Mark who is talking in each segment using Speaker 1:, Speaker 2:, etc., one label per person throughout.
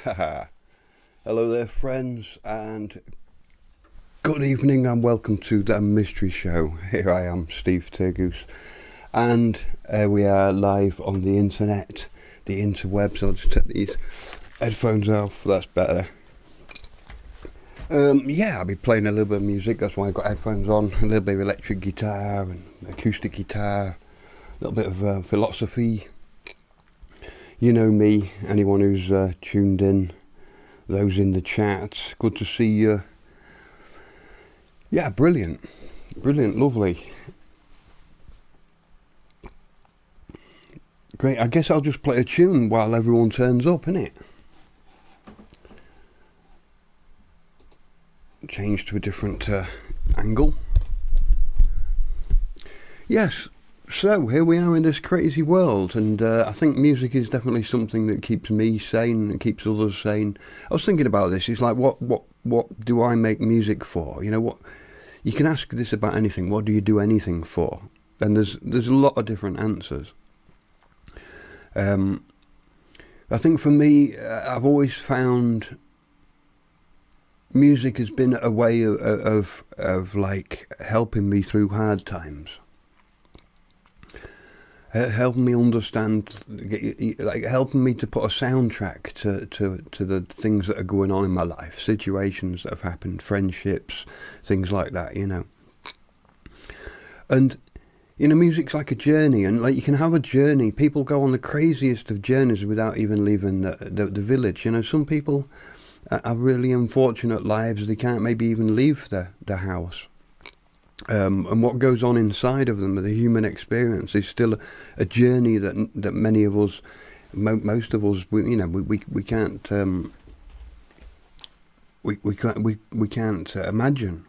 Speaker 1: Hello there, friends, and good evening, and welcome to the Mystery Show. Here I am, Steve Turgoose, and we are live on the internet, the interwebs. I'll just take these headphones off, that's better. I'll be playing a little bit of music, that's why I've got headphones on, a little bit of electric guitar and acoustic guitar, a little bit of philosophy. You know me, anyone who's tuned in, those in the chat, good to see you. Yeah, brilliant, lovely. Great, I guess I'll just play a tune while everyone turns up, innit? Change to a different angle. Yes. So, here we are in this crazy world, and I think music is definitely something that keeps me sane and keeps others sane. I was thinking about this, it's like, what do I make music for? You know, what you can ask this about anything, what do you do anything for? And there's a lot of different answers. I think for me, I've always found music has been a way of like helping me through hard times. Helping me understand, like helping me to put a soundtrack to the things that are going on in my life, situations that have happened, friendships, things like that, you know. And, you know, music's like a journey, and like you can have a journey. People go on the craziest of journeys without even leaving the village. You know, some people have really unfortunate lives. They can't maybe even leave the house. And what goes on inside of them, the human experience, is still a journey that many of us, most of us, we can't we can't imagine.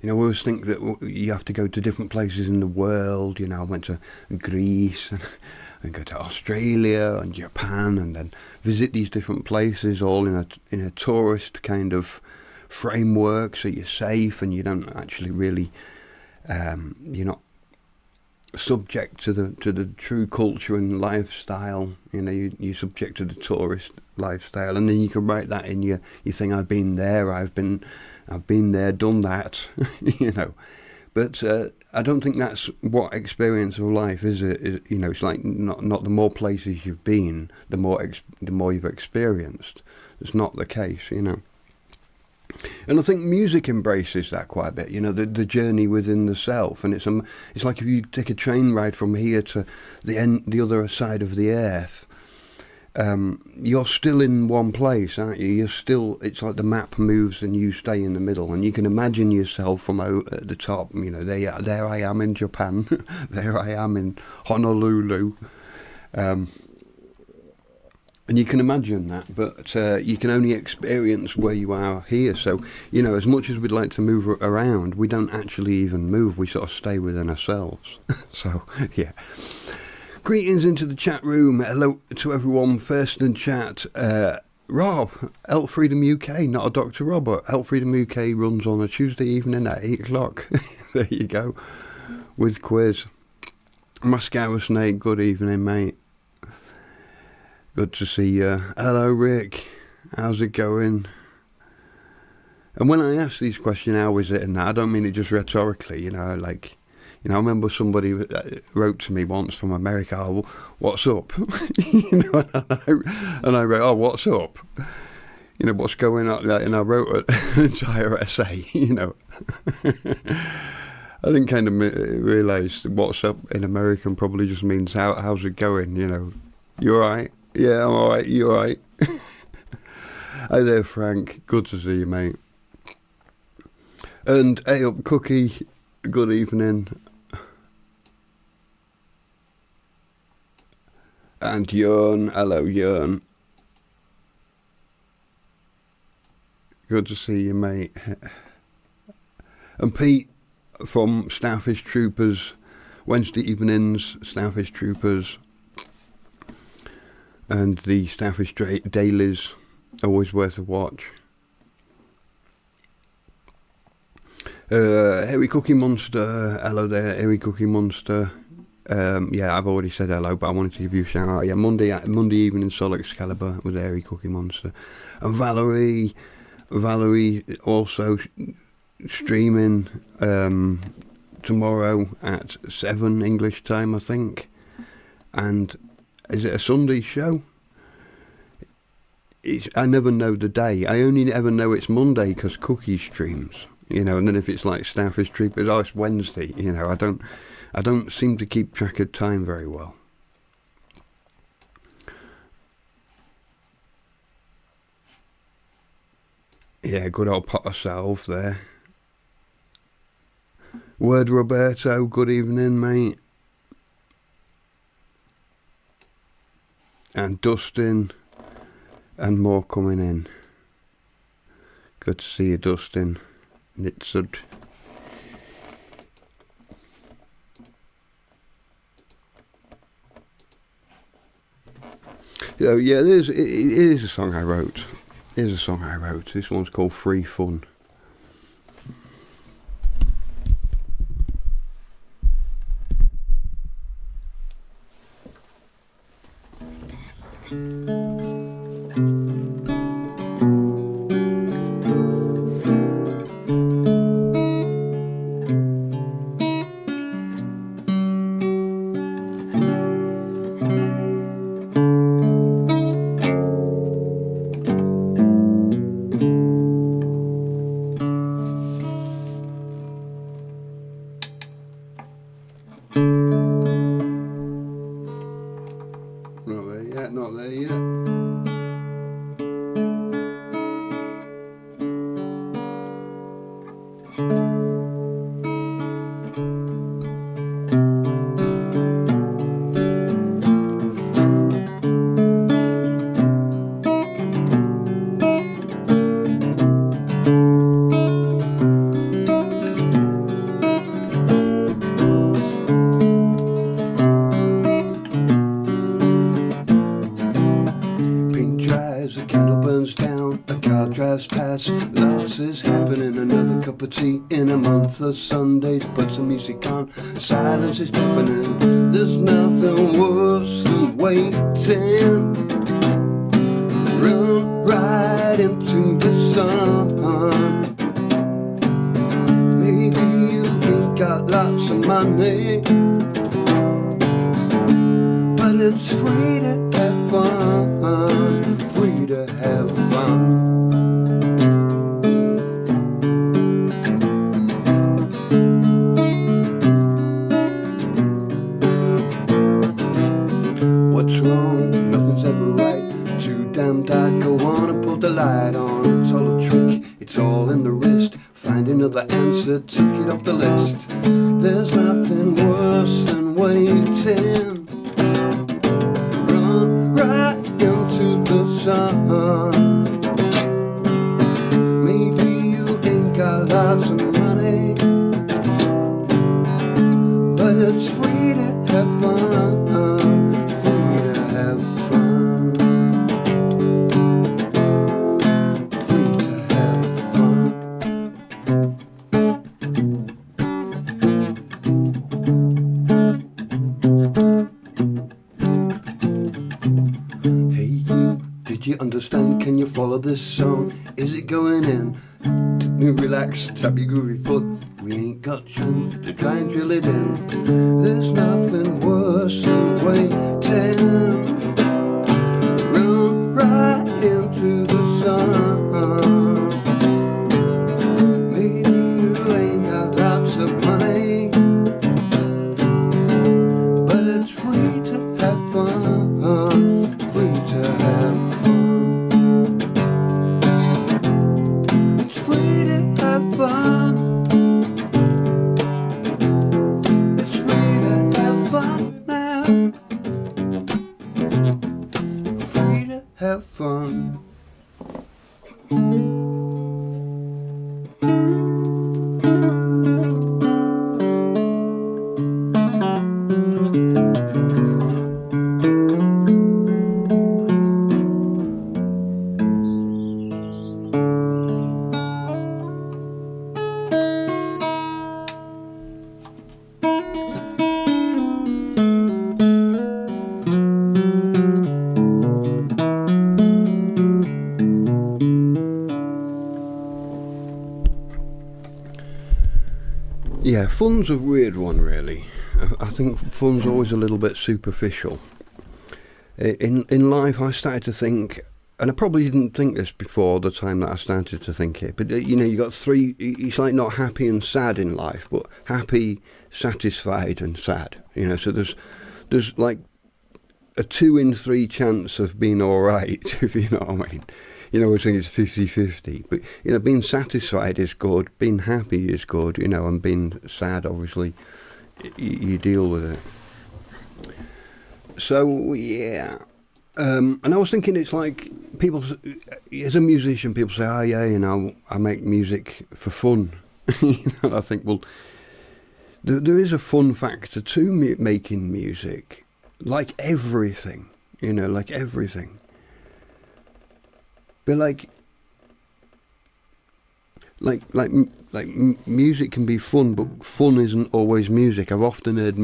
Speaker 1: You know, we always think that you have to go to different places in the world. You know, I went to Greece and go to Australia and Japan, and then visit these different places all in a tourist kind of framework, so you're safe and you don't actually really you're not subject to the true culture and lifestyle. You know, you're subject to the tourist lifestyle, and then you can write that in your thing. I've been there, I've been there, done that. You know, but I don't think that's what experience of life is. You know, it's like not the more places you've been, the more you've experienced. It's not the case, you know. And I think music embraces that quite a bit, you know, the journey within the self. And it's like if you take a train ride from here to the other side of the earth, you're still in one place, aren't you? It's like the map moves and you stay in the middle, and you can imagine yourself from at the top. You know, there I am in Japan, there I am in Honolulu. And you can imagine that, but you can only experience where you are here. So, you know, as much as we'd like to move around, we don't actually even move. We sort of stay within ourselves. So, yeah. Greetings into the chat room. Hello to everyone. First in chat, Rob, Health Freedom UK, not a Dr. Rob, but Health Freedom UK runs on a Tuesday evening at 8 o'clock. There you go. With quiz. Mascara Snake, good evening, mate. Good to see you. Hello, Rick. How's it going? And when I ask these questions, how is it and that, I don't mean it just rhetorically, you know, like, you know, I remember somebody wrote to me once from America, oh, what's up? You know, and I wrote, oh, what's up? You know, what's going on? And I wrote an entire essay, you know. I didn't kind of realise what's up in American probably just means how's it going, you know. You alright? Yeah, I'm alright, you alright? Hi there, Frank. Good to see you, mate. And hey up, Cookie. Good evening. And Jörn. Hello, Jörn. Good to see you, mate. And Pete from Starfish Troopers. Wednesday evenings, Starfish Troopers. And the Starfish Dailies, always worth a watch. Hairy Cookie Monster, hello there, Hairy Cookie Monster. Yeah, I've already said hello, but I wanted to give you a shout out. Yeah, Monday evening, Soul Excalibur with Airy Cookie Monster, and Valerie also streaming tomorrow at 7 English time, I think. And is it a Sunday show? I never know the day. I only ever know it's Monday because Cookie streams, and then if it's like Starfish Troopers, it's Wednesday. I don't seem to keep track of time very well. Yeah, good old Potter Salve there. Word Roberto, good evening, mate. And Dustin, and more coming in. Good to see you, Dustin. Nitsud. So yeah, it is a song I wrote. This one's called Free Fun. Not there yet. Sundays, put some music on. Silence is deafening. There's nothing worse than waiting. Run right into the sun. Maybe you ain't got lots of money, but it's free to have fun. Free to have fun. The answer, take it off the list. There's nothing worse than waiting. Run right into the sun. Maybe you ain't got lots of money, but it's free to have fun. Free to have fun. Free to have fun. Understand, can you follow this song? Is it going in? Relax, tap your groovy foot. We ain't got chance to try and drill it in. There's nothing worse than waiting. Run right into the sun. Maybe you ain't got lots of money, but it's free to have fun. Free to have fun. Have fun. fun's a weird one, really. I think fun's always a little bit superficial. In life, I started to think, and I probably didn't think this before the time that I started to think it, but you got three, it's like not happy and sad in life, but happy, satisfied and sad. So there's like a 2 in 3 chance of being alright, if you know what I mean. I think it's 50-50, but being satisfied is good, being happy is good, and being sad, obviously, you deal with it. So, yeah. And I was thinking, it's like people, as a musician, people say, oh yeah, I make music for fun. I think, well, there is a fun factor to making music, like everything, like everything. But like music can be fun, but fun isn't always music. I've often heard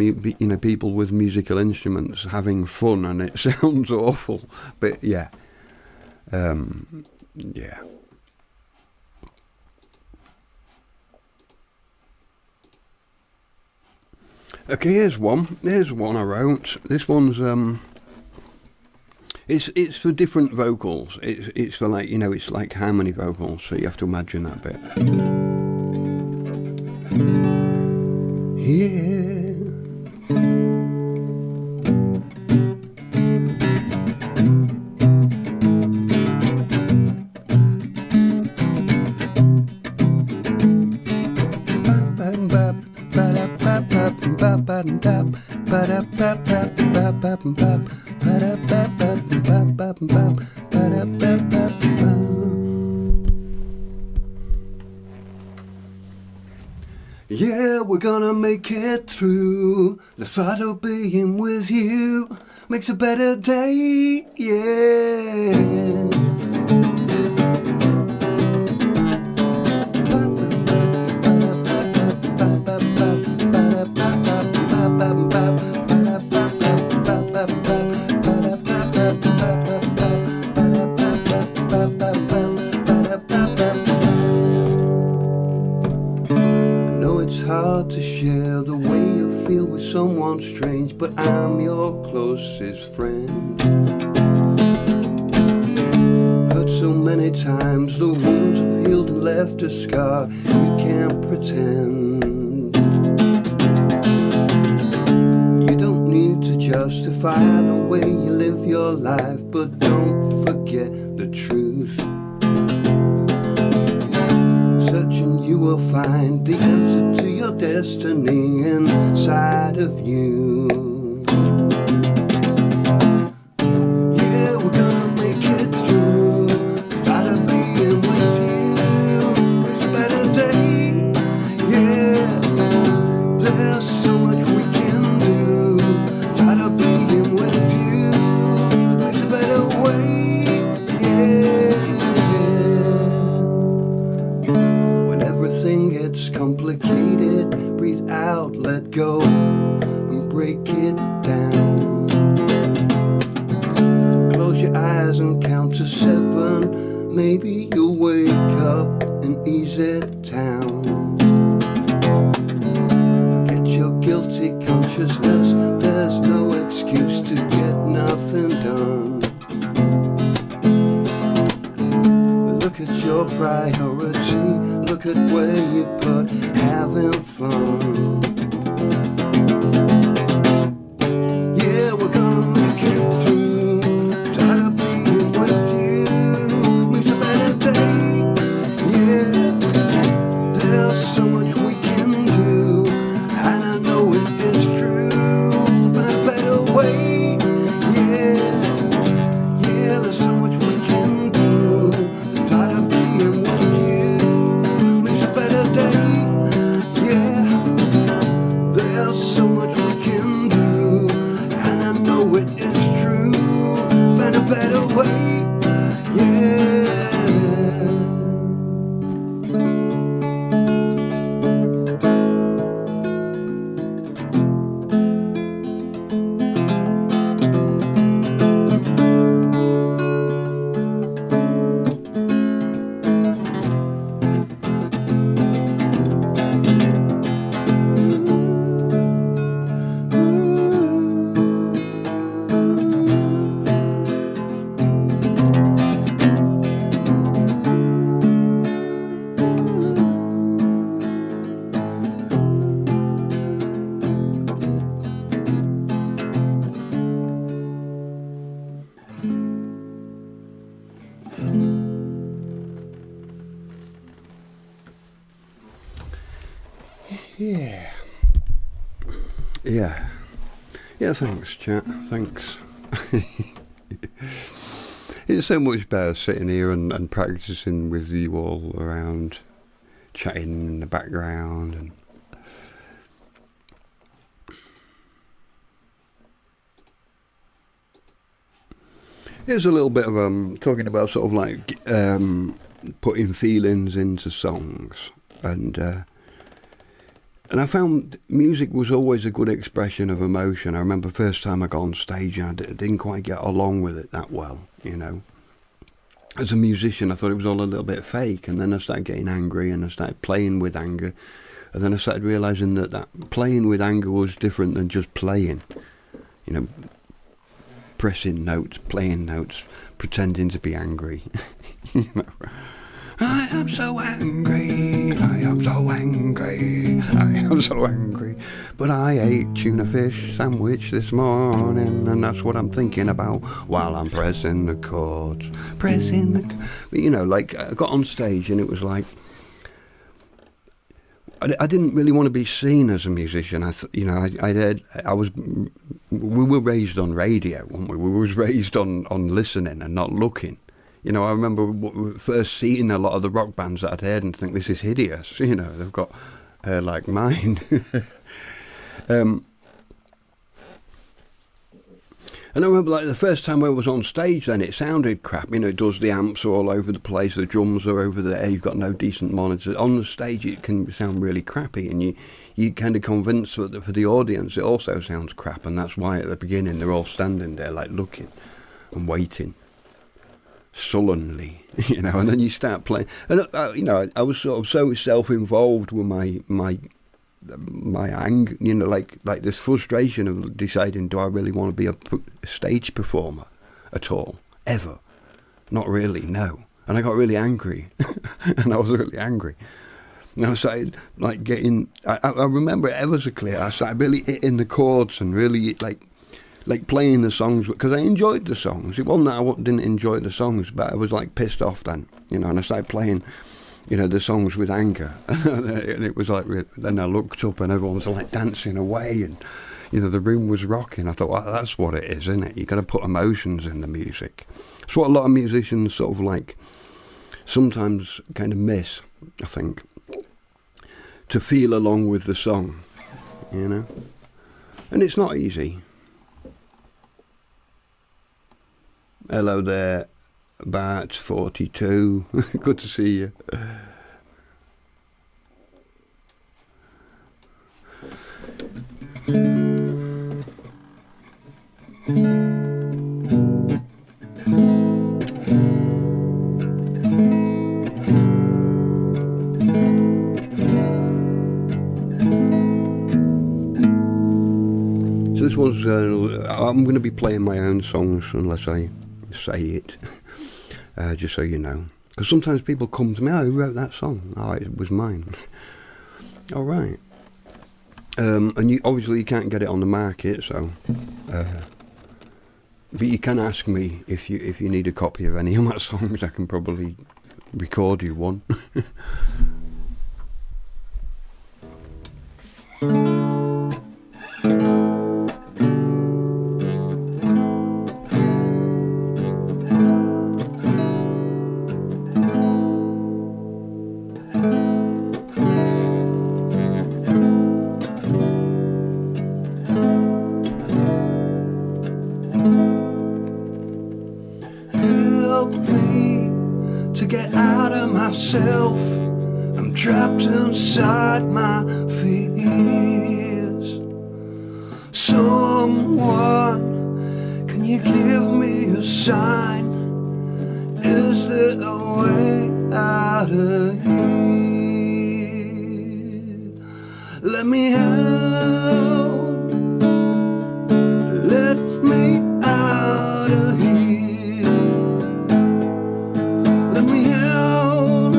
Speaker 1: people with musical instruments having fun, and it sounds awful. But yeah, yeah. Okay, here's one. Here's one I wrote. This one's It's for different vocals. It's for like it's like harmony vocals, so you have to imagine that bit. Yeah. Yeah, we're gonna make it through. The thought of being with you makes a better day, yeah. Hard to share the way you feel with someone strange, but I'm your closest friend. Hurt so many times, the wounds have healed and left a scar. You can't pretend. You don't need to justify the way you live your life, but don't forget the truth. Searching, you will find the answer to your destiny inside of you. Yeah, we're gonna make it through. The thought of being with you makes a better day. Yeah, there's so much we can do. The thought of being with you makes a better way. Yeah. When everything gets complicated, breathe out, let go, and break it down. Close your eyes and count to 7. Maybe you'll wake up in easy town. Forget your guilty consciousness. There's no excuse to get nothing done. Look at your priority. Look at where you put having fun. Yeah, we're gonna make it through. Tired of being with you makes a better day. Yeah, there's so much we can do, and I know it is true. Find a better way. Yeah, yeah, there's so much we can do. The thought of being with you makes a better day. Yeah, there's so much we can do, and I know it is true. Find a better way. Yeah. Yeah. Yeah. Yeah, thanks, chat. Thanks. It's so much better sitting here and practicing with you all around, chatting in the background. And here's a little bit of talking about sort of like putting feelings into songs, and I found music was always a good expression of emotion. I remember first time I got on stage, I didn't quite get along with it that well, you know. As a musician, I thought it was all a little bit fake, and then I started getting angry, and I started playing with anger, and then I started realising that playing with anger was different than just playing, you know, pressing notes, playing notes, pretending to be angry, you know. I am so angry, I am so angry, I am so angry. But I ate tuna fish sandwich this morning, and that's what I'm thinking about while I'm pressing the chords. But you know, like, I got on stage and it was like, I didn't really want to be seen as a musician. We were raised on radio, weren't we? We was raised on listening and not looking. You know, I remember first seeing a lot of the rock bands that I'd heard and think, this is hideous. You know, they've got hair like mine. And I remember, like, the first time I was on stage then, it sounded crap. You know, it does, the amps are all over the place, the drums are over there, you've got no decent monitors. On the stage it can sound really crappy, and you kind of convinced that for the audience it also sounds crap, and that's why at the beginning they're all standing there, like, looking and waiting. Sullenly, you know, and then you start playing, and you know, I was sort of so self-involved with my anger, you know, like this frustration of deciding, do I really want to be a stage performer at all, ever? Not really, no. And I got really angry, and I was really angry. And I started, like, getting, I remember it ever so clear, I started really hitting the chords and really, like playing the songs, because I enjoyed the songs. It wasn't that I didn't enjoy the songs, but I was, like, pissed off then, you know, and I started playing, you know, the songs with anger. And it was like, then I looked up and everyone was, like, dancing away, and, you know, the room was rocking. I thought, well, that's what it is, isn't it? You've got to put emotions in the music. It's what a lot of musicians sort of, like, sometimes kind of miss, I think, to feel along with the song, you know. And it's not easy. Hello there, Bart 42. Good to see you. So this one's, I'm going to be playing my own songs unless I say it, just so you know, because sometimes people come to me, who wrote that song? Oh, it was mine. All right. And you obviously you can't get it on the market, so but you can ask me if you need a copy of any of my songs. I can probably record you one. I'm trapped inside my fears. Someone, can you give me a sign? Is there a way out of here? Let me out. Let me out of here. Let me out.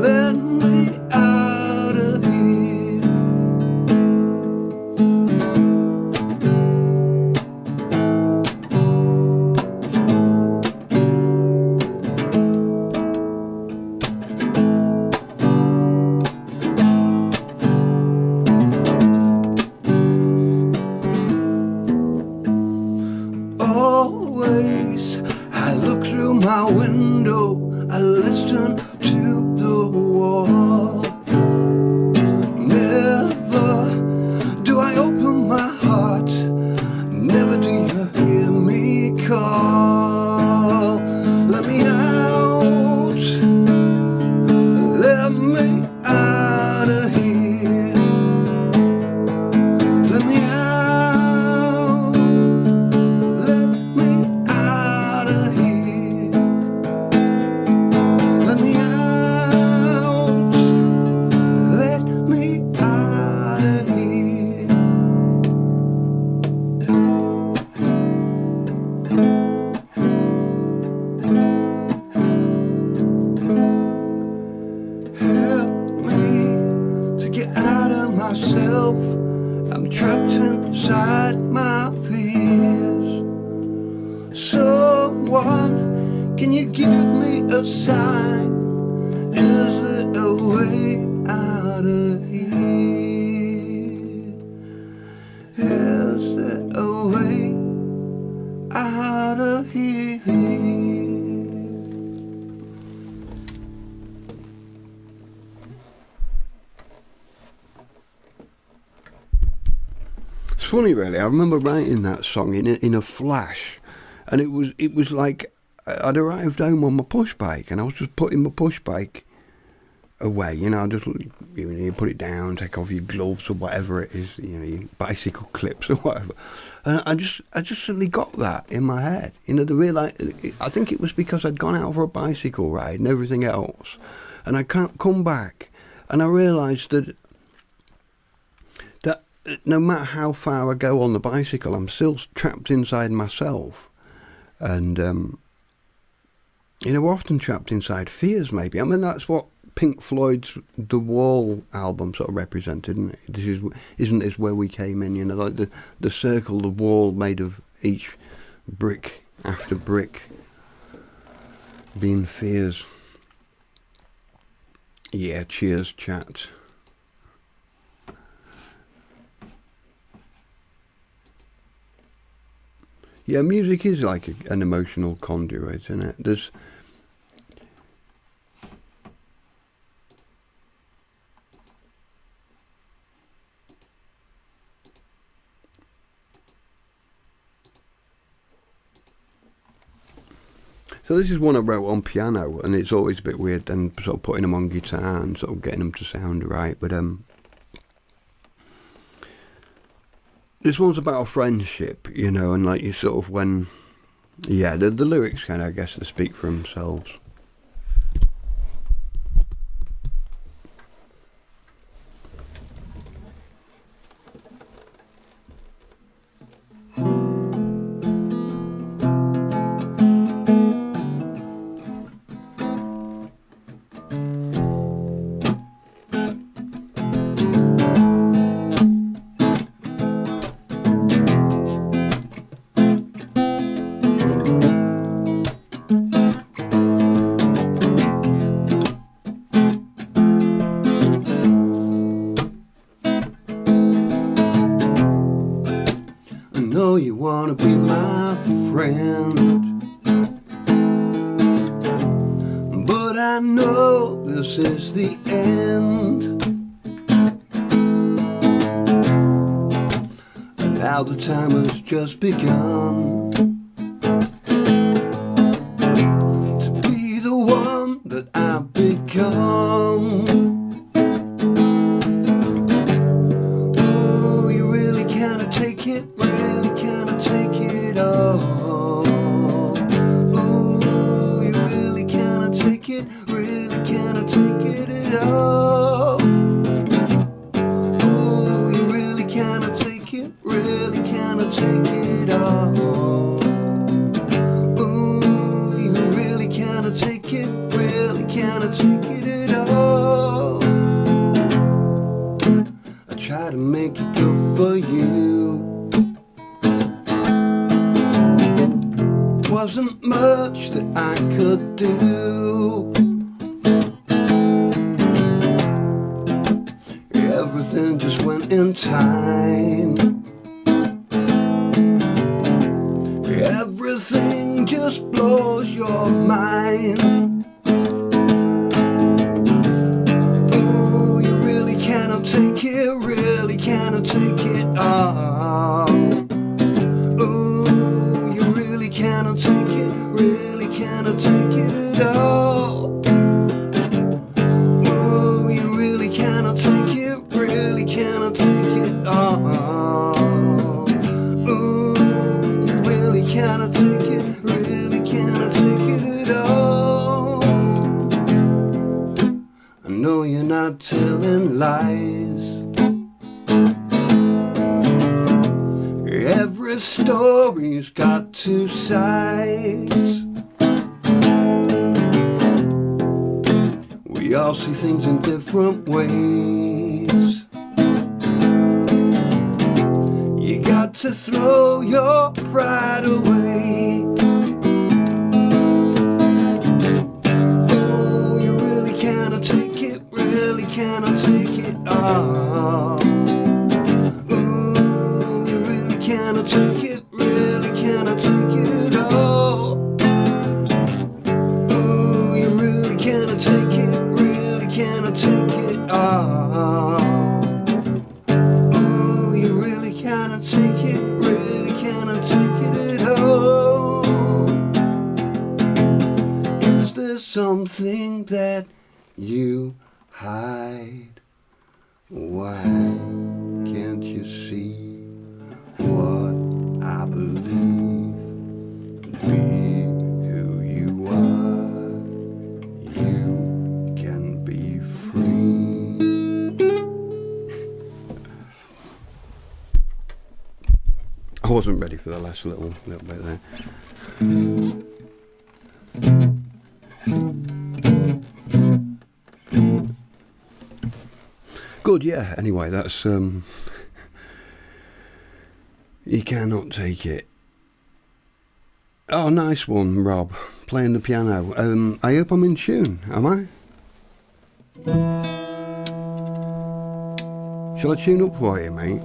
Speaker 1: Let me out of here. my window, I listen to the wall. Never do I open my heart, never do you hear me call. Let me out, let me out of here. Let me out, let me out of here. Let me out, let me out of here. Help me to get out of myself. I'm trapped inside my fears. Someone, can you give me a sign? Is there a way out of here? Is there a way out of here? It's funny, really. I remember writing that song in a flash, and it was like I'd arrived home on my push bike, and I was just putting my push bike away. I just you put it down, take off your gloves or whatever it is, your bicycle clips or whatever. And I just suddenly got that in my head. I think it was because I'd gone out for a bicycle ride and everything else, and I can't come back, and I realised that no matter how far I go on the bicycle, I'm still trapped inside myself. And, we're often trapped inside fears, maybe. I mean, that's what Pink Floyd's The Wall album sort of represented, isn't it? Isn't this where we came in, like the circle, the wall made of each brick after brick being fears. Yeah, cheers, chat. Yeah, music is like an emotional conduit, isn't it? So this is one I wrote on piano, and it's always a bit weird then sort of putting them on guitar and sort of getting them to sound right. But this one's about a friendship, and like you sort of when, the lyrics kind of, I guess, they speak for themselves. You wanna be my friend, but I know this is the end, and now the time has just begun to be the one that I've become. Oh, you really cannot take it, really cannot take it all. Ooh, you really cannot take it, really cannot take it at all. Ooh, you really cannot take it, really cannot take it all. Ooh, you really cannot take it, really cannot take it at all. I try to make it good for you. Wasn't much that I could do. Everything just went in time. Everything just blows your mind. Oh, you really cannot take it, really cannot take it all. Oh, you really cannot take it, really cannot take it at all. Oh, you really cannot take it, really cannot take it all. Cannot take it, really cannot take it at all. I know you're not telling lies. Every story's got two sides. We all see things in different ways. You got to throw your pride away. Oh, you really cannot take it, really cannot take it all. Oh, you really cannot take it, really cannot take it at all. Oh, you really cannot take it, really cannot take it all. Oh, you really cannot take it, really cannot take it at all. Is there something that you hide? Why can't you see what I believe? Be who you are, you can be free. I wasn't ready for the last little bit there. Good, yeah. Anyway, that's you cannot take it. Oh, nice one, Rob, playing the piano. I hope I'm in tune. Am I? Shall I tune up for you, mate?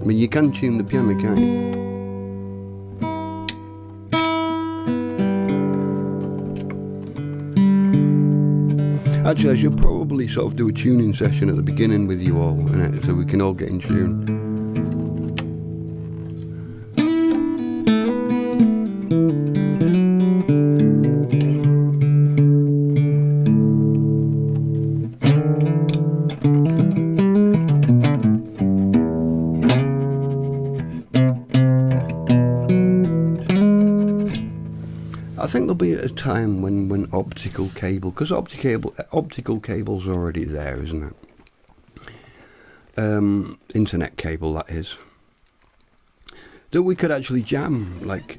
Speaker 1: I mean, you can tune the piano, can't you? Actually, I should probably sort of do a tuning session at the beginning with you all, innit? So we can all get in tune. I think there'll be a time when optical cable, because optical cable's already there, isn't it? Internet cable, that is. That we could actually jam, like,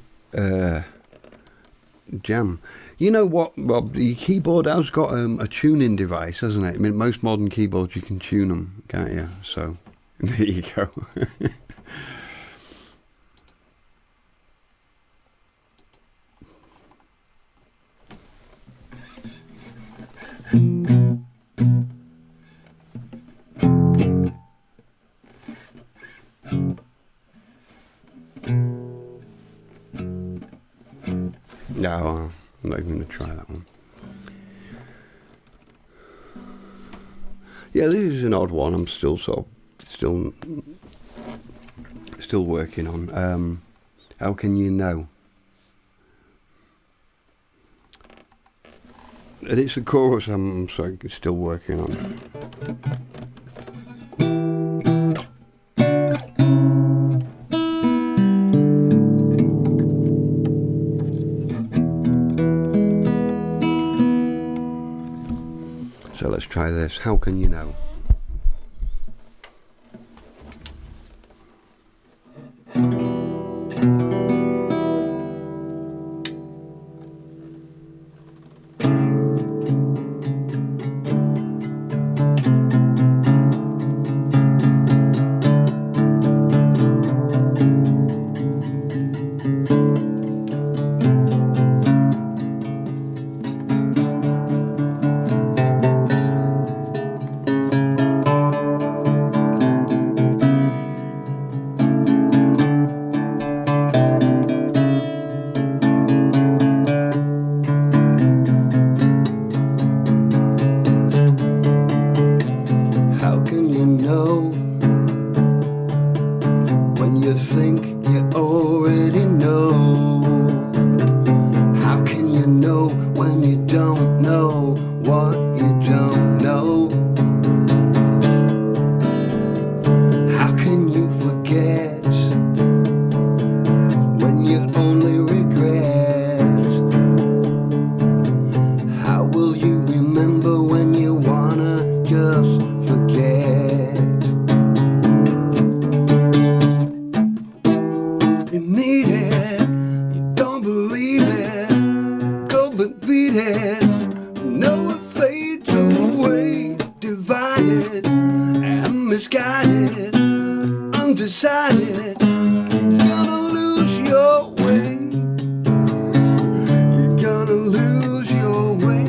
Speaker 1: jam. You know what, Rob? The keyboard has got a tuning device, hasn't it? I mean, most modern keyboards you can tune them, can't you? So there you go. No, I'm not even going to try that one. Yeah, this is an odd one. I'm still still working on. How can you know? And it's the chorus I'm still working on. So let's try this. How can you know? know when you think you already know? How can you know when you don't know what you don't know? How can you forget when you only regret? How will you remember when you wanna just forget? You need it, you don't believe it, go but beat it. No, it fades away, divided and misguided, undecided. Gonna lose your way, you're gonna lose your way,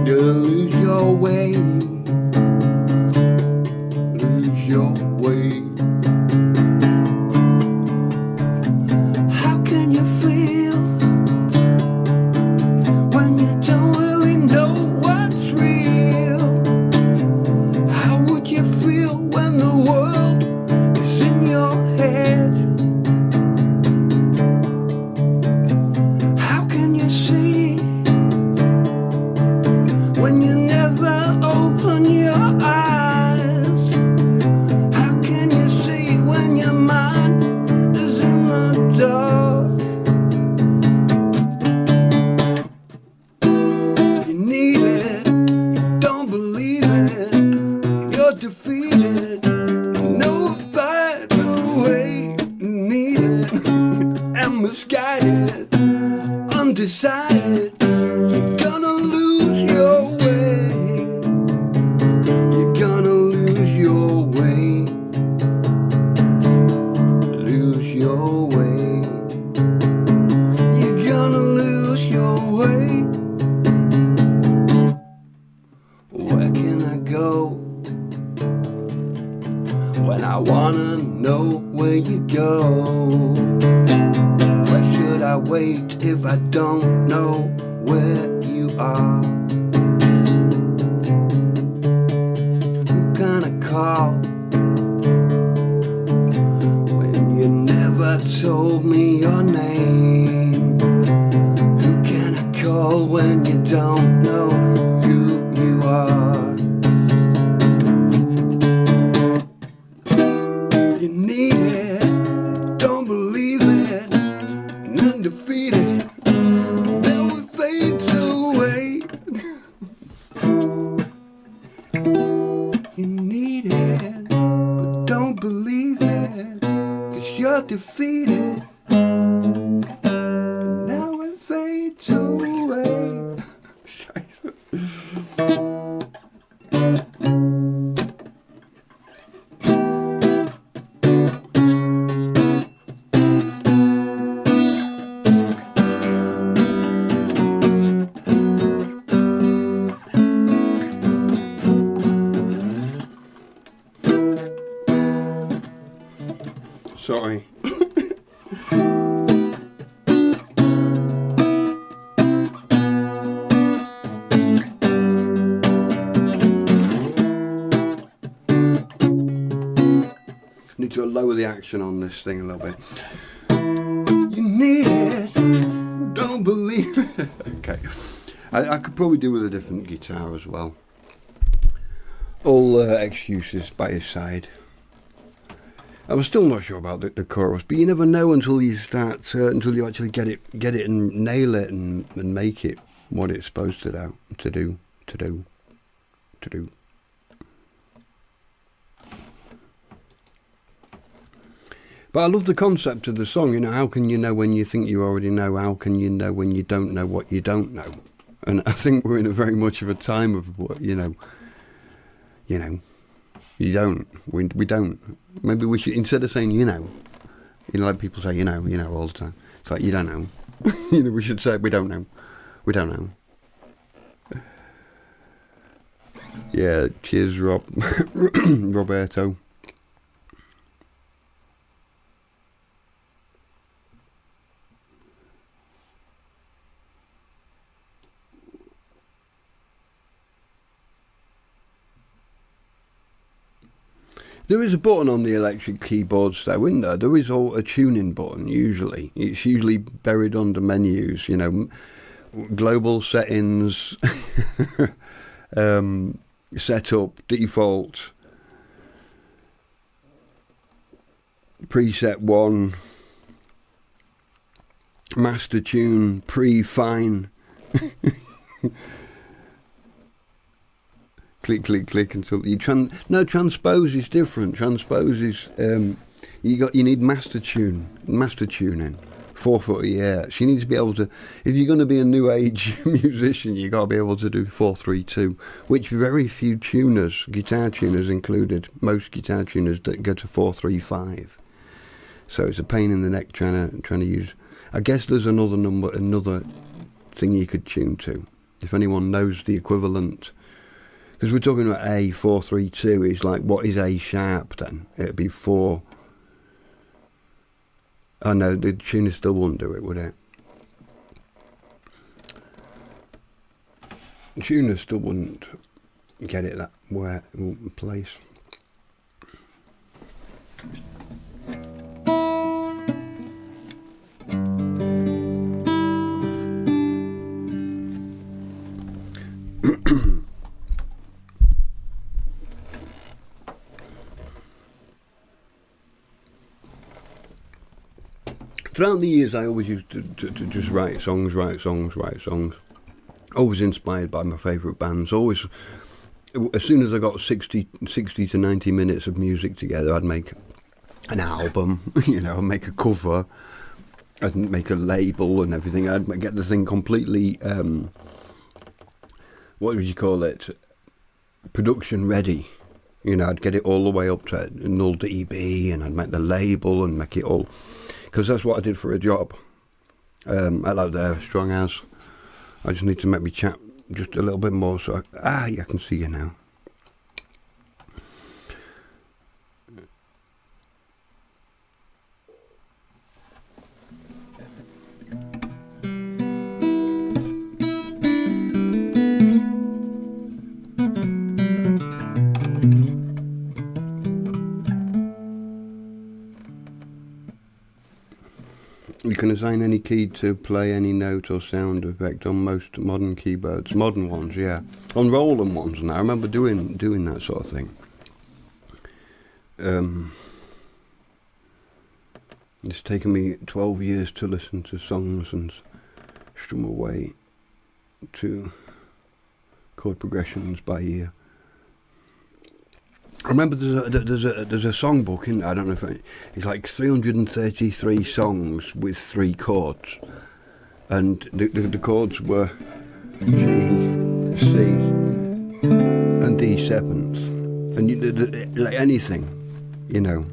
Speaker 1: you'll lose your way, lose your way. How can you feel when you don't really know what's real? How would you feel when the world is in your head? How can you see when you never open your eyes? How can you see when your mind is in the dark? You need it, don't believe it, you're defeated. No fight away, needed and misguided, undecided. You're gonna lose your way, you're gonna lose your way, lose your way, you're gonna lose your way. Where can I go when I wanna know where you go? Where should I wait if I don't know where you are? Who can I call when you never told me your name? Who can I call when you don't know who you are? You need it, don't believe it, and undefeated, never fades away. You need it, but don't believe it, 'cause you're defeated, and now it fades away. Scheiße. Sorry. Need to lower the action on this thing a little bit. You need it, don't believe it. Okay, I could probably do with a different guitar as well. All excuses by his side. I'm still not sure about the chorus, but you never know until you start, until you actually get it and nail it and make it what it's supposed to do. But I love the concept of the song. You know, how can you know when you think you already know? How can you know when you don't know what you don't know? And I think we're in a very much of a time of what you don't. We don't. Maybe we should, instead of saying like people say all the time. It's like you don't know. We should say we don't know. We don't know. Yeah. Cheers, Roberto. There is a button on the electric keyboards though, isn't there? There is a tuning button usually. It's usually buried under menus, you know, global settings, setup, default, preset 1, master tune, pre-fine. Click, click, click until you transpose is different. Transpose is you need master tuning, 440 hertz. You need to be able to, if you're going to be a new age musician, you got to be able to do 432, which very few tuners, guitar tuners included, most guitar tuners go to 435. So it's a pain in the neck trying to use. I guess there's another thing you could tune to, if anyone knows the equivalent. Because we're talking about A, 432 is like, what is A sharp then? It'd be 4. Oh no, the tuner still wouldn't do it, would it? The tuner still wouldn't get it that place. Throughout the years, I always used to just write songs. Always inspired by my favourite bands. Always, as soon as I got 60 to 90 minutes of music together, I'd make an album, you know, I'd make a cover, I'd make a label and everything. I'd get the thing completely, what would you call it, production ready. You know, I'd get it all the way up to 0 dB, and I'd make the label and make it all, because that's what I did for a job. Hello there, Strong House. I just need to make me chat just a little bit more, so I can see you now. You can assign any key to play any note or sound effect on most modern keyboards. Modern ones, yeah. On Roland ones now. I remember doing that sort of thing. It's taken me 12 years to listen to songs and strum away to chord progressions by ear. I remember there's a songbook in there. I don't know if it's like 333 songs with 3 chords, and the chords were G, C, and D seventh, and like anything, you know.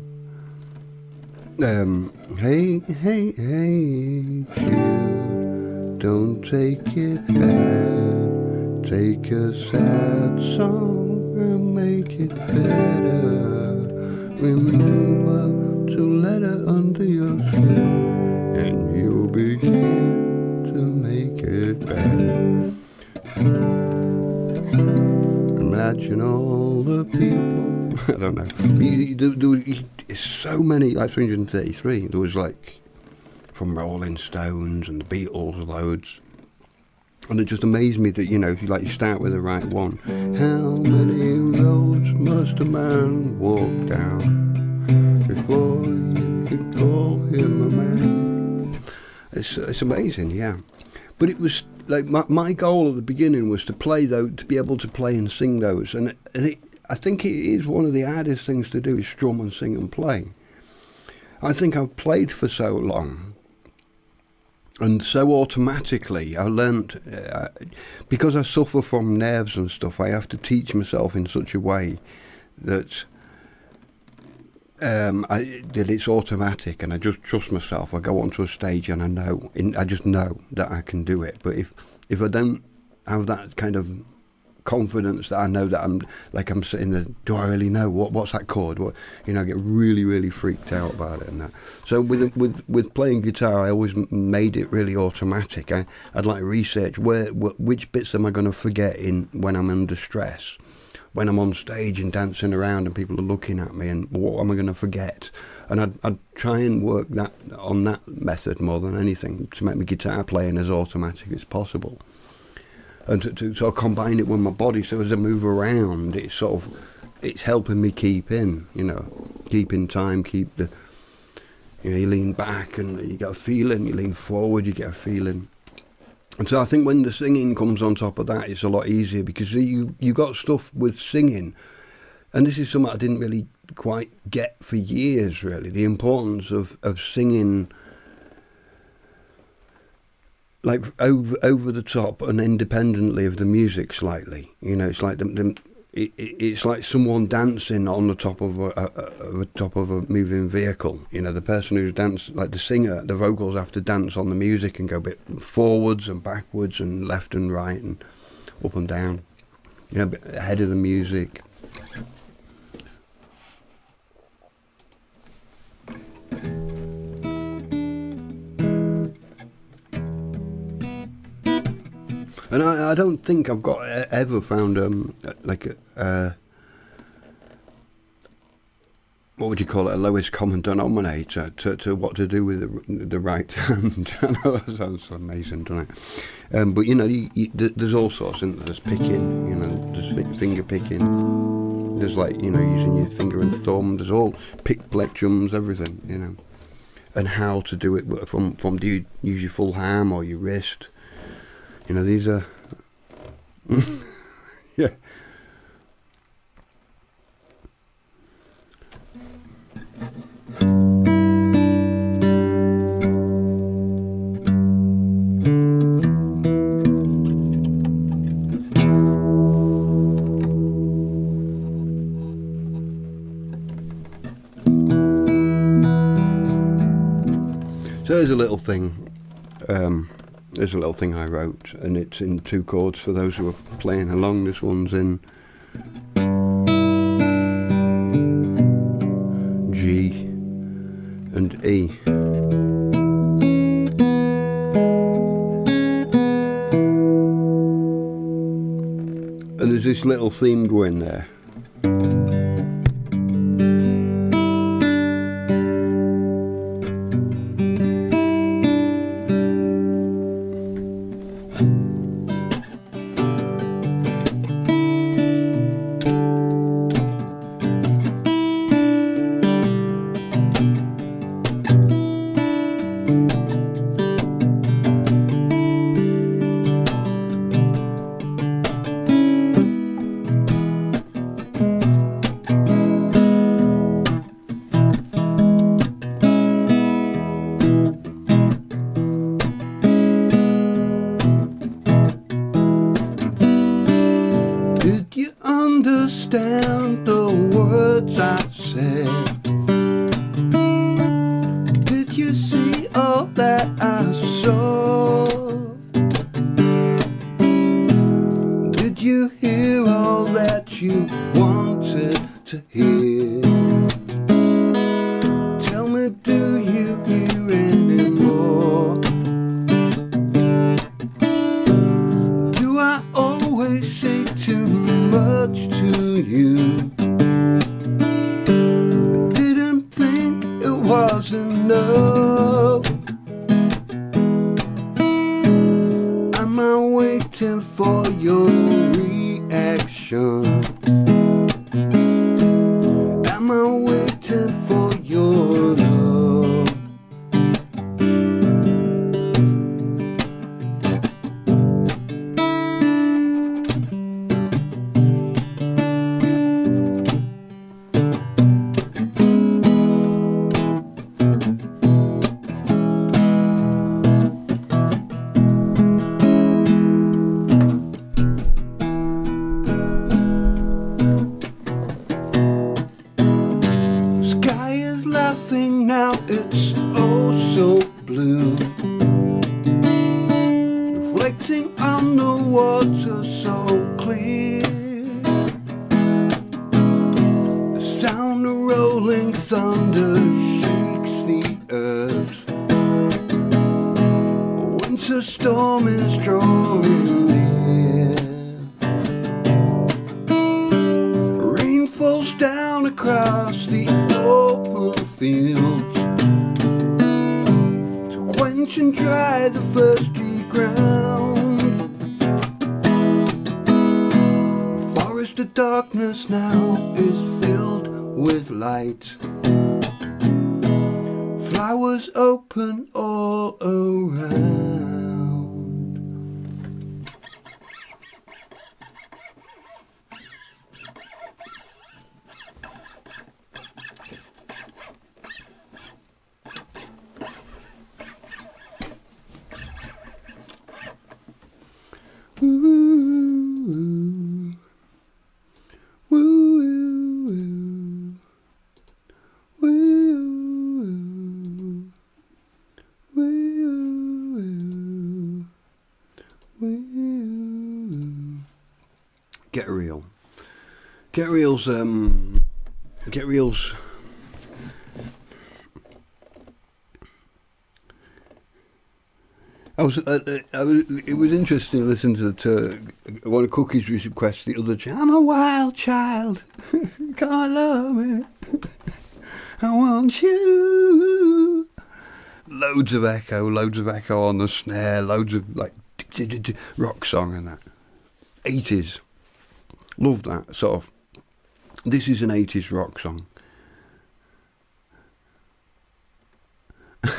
Speaker 1: Hey, hey, hey, Jude, don't take it bad. Take a sad song and make it better. Remember to let her under your skin, and you'll begin to make it better. Imagine all the people. I don't know. There was so many, like 333. There was like from Rolling Stones and the Beatles, loads. And it just amazed me that, you know, if you start with the right one. How many roads must a man walk down before you can call him a man? It's amazing, yeah. But it was like my goal at the beginning was to play those, to be able to play and sing those. And I think it is one of the hardest things to do is strum and sing and play. I think I've played for so long. And so automatically, I learnt, because I suffer from nerves and stuff, I have to teach myself in such a way that that it's automatic, and I just trust myself. I go onto a stage and I just know that I can do it. But if I don't have that kind of confidence that I know that I'm sitting there, do I really know what's that chord? What, you know, I get really, really freaked out about it and that. So with playing guitar, I always made it really automatic. I'd like research which bits am I going to forget when I'm under stress. when I'm on stage and dancing around and people are looking at me, and what am I going to forget? And I'd try and work that on that method more than anything, to make my guitar playing as automatic as possible, and to sort of combine it with my body. So as I move around, it's helping me keep in time, keep the, you lean back and you get a feeling, you lean forward, you get a feeling. And so I think when the singing comes on top of that, it's a lot easier, because you got stuff with singing, and this is something I didn't really quite get for years, really, the importance of singing like over the top and independently of the music slightly. It's like it's like someone dancing on the top of a moving vehicle. The person who's dancing, like the singer, the vocals have to dance on the music and go a bit forwards and backwards and left and right and up and down, a bit ahead of the music. And I don't think I've ever found what would you call it, a lowest common denominator to what to do with the right hand. I know that sounds amazing, doesn't it? But there's all sorts, isn't there? There's picking, there's finger picking, there's using your finger and thumb, there's all pick plectrums, everything, and how to do it from do you use your full ham or your wrist? These are yeah. So there's a little thing. There's a little thing I wrote, and it's in 2 chords for those who are playing along. This one's in G and E. And there's this little theme going there. Understand the words I said? Did you see all that I saw? Did you hear all that you wanted to hear? Tell me, do you hear anymore? Do I always say too much to you? I didn't think it was enough. Am I waiting for your reaction? Am I waiting for your love? Now it's oh so blue, reflecting on the water so clear. The sound of rolling thunder shakes the earth. A winter storm is drawing near. across the open fields to quench and dry the thirsty ground. The forest of darkness now is filled with light. Flowers open all around. Woo, woo, woo, woo, woo. Get real. Get real's it was interesting to listen to one of Cookie's requests the other day. I'm a wild child, can't love me, I want you. Loads of echo on the snare, loads of like rock song and that. 80s. Love that sort of. This is an 80s rock song.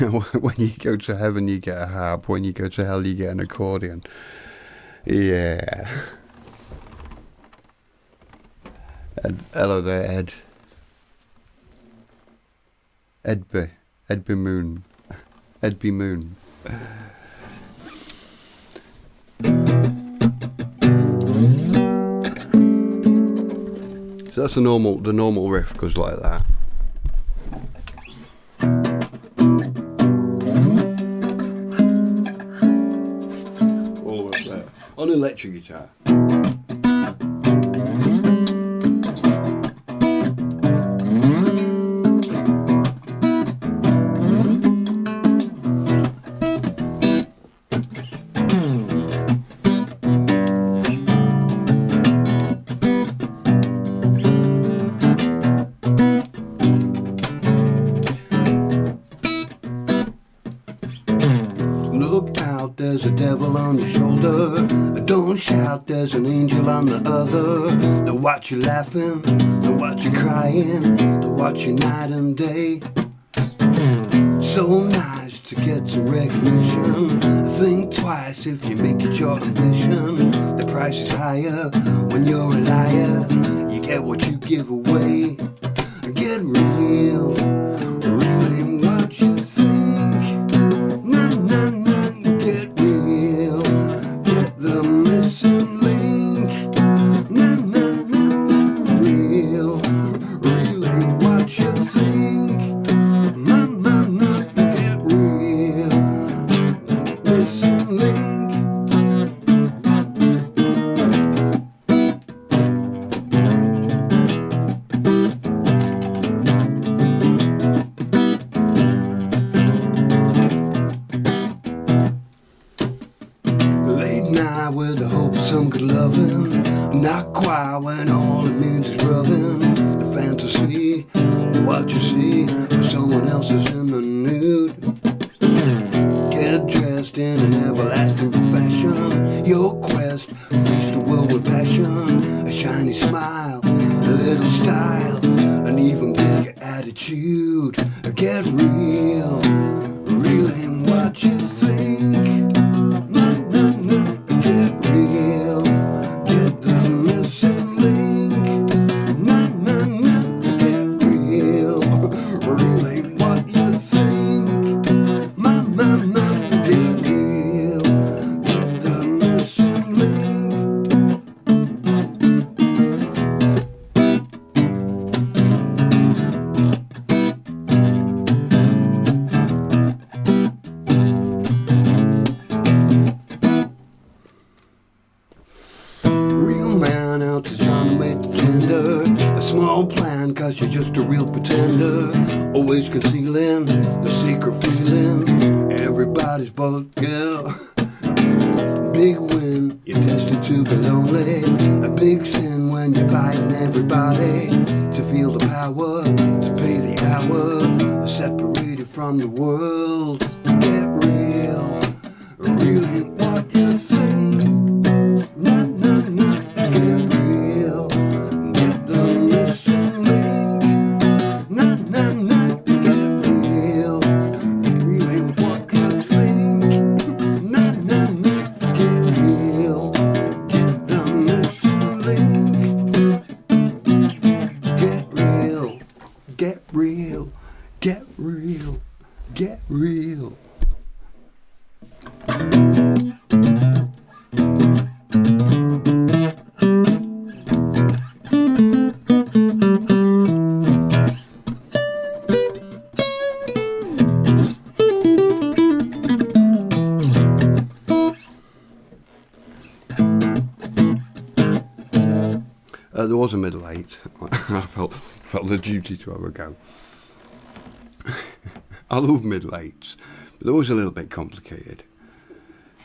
Speaker 1: When you go to heaven you get a harp, when you go to hell you get an accordion. Yeah. Hello there, Ed. Edby Moon. So that's the normal riff goes like that. On electric guitar. Look out, there's a devil on your shoulder. Don't shout, there's an angel on the other. They'll watch you laughing, they'll watch you crying, they'll watch you night and day. So nice to get some recognition. Think twice if you make it your ambition. The price is higher when you're a liar. You get what you give away. Get real, real ain't what you think. Nah, nah, nah, get real. Get the missing link. Nah, nah, nah, nah, real. Real ain't what you think. Nah, nah, nah, get real. Missing link. With the hope of some good loving, not quiet when all it means is rubbing. The fantasy, what you see, when someone else is in the nude. Get dressed in an everlasting profession. Your quest, feast the world with passion. A shiny smile, a little style, an even bigger attitude. Get real, real ain't what you think. A small plan, cause you're just a real pretender. Always concealing the secret feeling. Everybody's both, girl. Big win, you're destined to be lonely. A big sin when you're biting everybody to feel the power. power to pay the hour, separated from the world. Get real, real ain't what you think. Nah, nah, nah, get real, get the missing link. Nah, nah, nah, get real, real ain't what you think. Nah, nah, nah, get real, get the missing link. Get real, get real, get real, get real. There was a middle eight. I felt the duty to have a go. I love middle eights, but they're always a little bit complicated.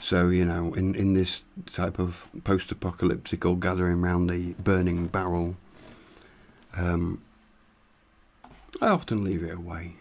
Speaker 1: So, you know, in this type of post-apocalyptical gathering round the burning barrel, I often leave it away.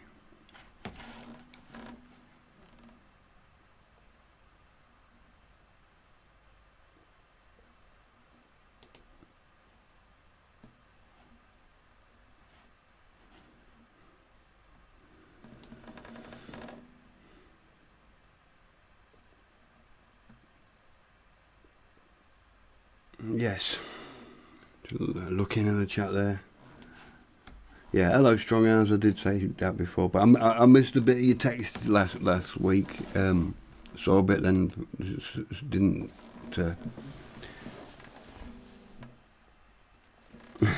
Speaker 1: Yes, looking in the chat there. Yeah, hello Strong Arms, I did say that before, but I missed a bit of your text last week. Saw a bit, then didn't.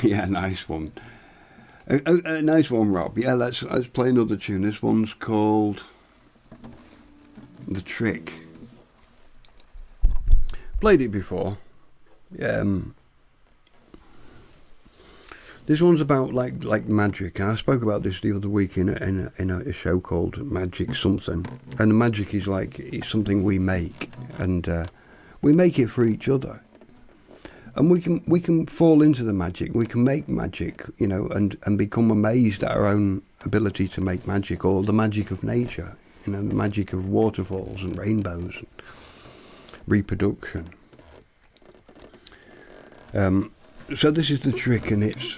Speaker 1: Yeah, nice one. A nice one, Rob. Yeah, let's play another tune. This one's called The Trick. Played it before. This one's about like magic. I spoke about this the other week in a show called Magic Something, and the magic is like it's something we make, and we make it for each other, and we can fall into the magic. We can make magic, you know, and become amazed at our own ability to make magic, or the magic of nature, you know, the magic of waterfalls and rainbows, and reproduction. So this is The Trick, and it's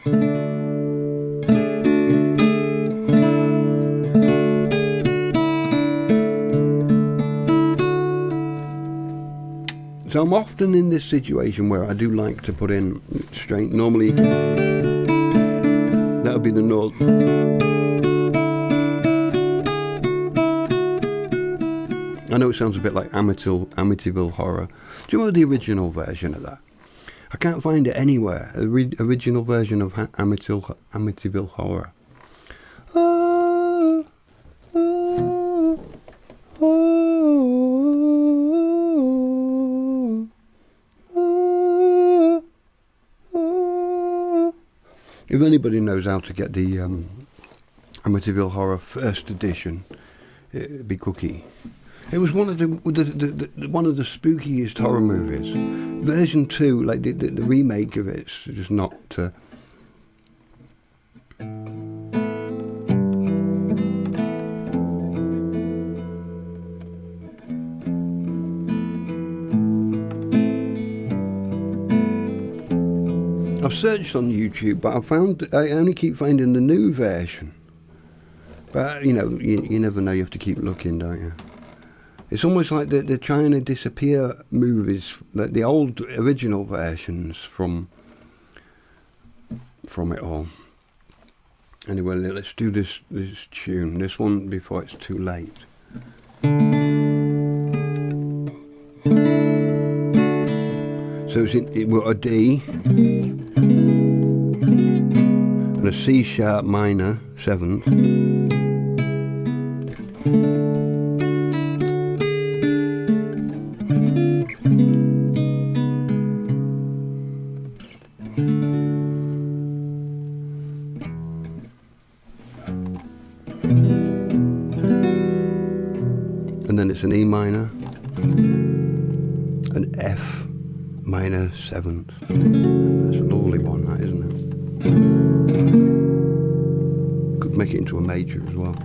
Speaker 1: so I'm often in this situation where I do like to put in straight. Normally that would be the note. I know it sounds a bit like Amityville Horror. Do you remember the original version of that? I can't find it anywhere. Original version of Amityville Horror. If anybody knows how to get the Amityville Horror first edition, it'd be Cookie. It was one of the spookiest horror movies. Version 2, like the remake of it's just not. I've searched on YouTube, but I only keep finding the new version. But you know, you never know. You have to keep looking, don't you? It's almost like they're trying to disappear movies, like the old original versions from it all. Anyway, let's do this tune, this one before it's too late. So it's a D and a C sharp minor 7th. And then it's an E minor, an F minor 7th. That's a lovely one, that, isn't it? make it into a major as well.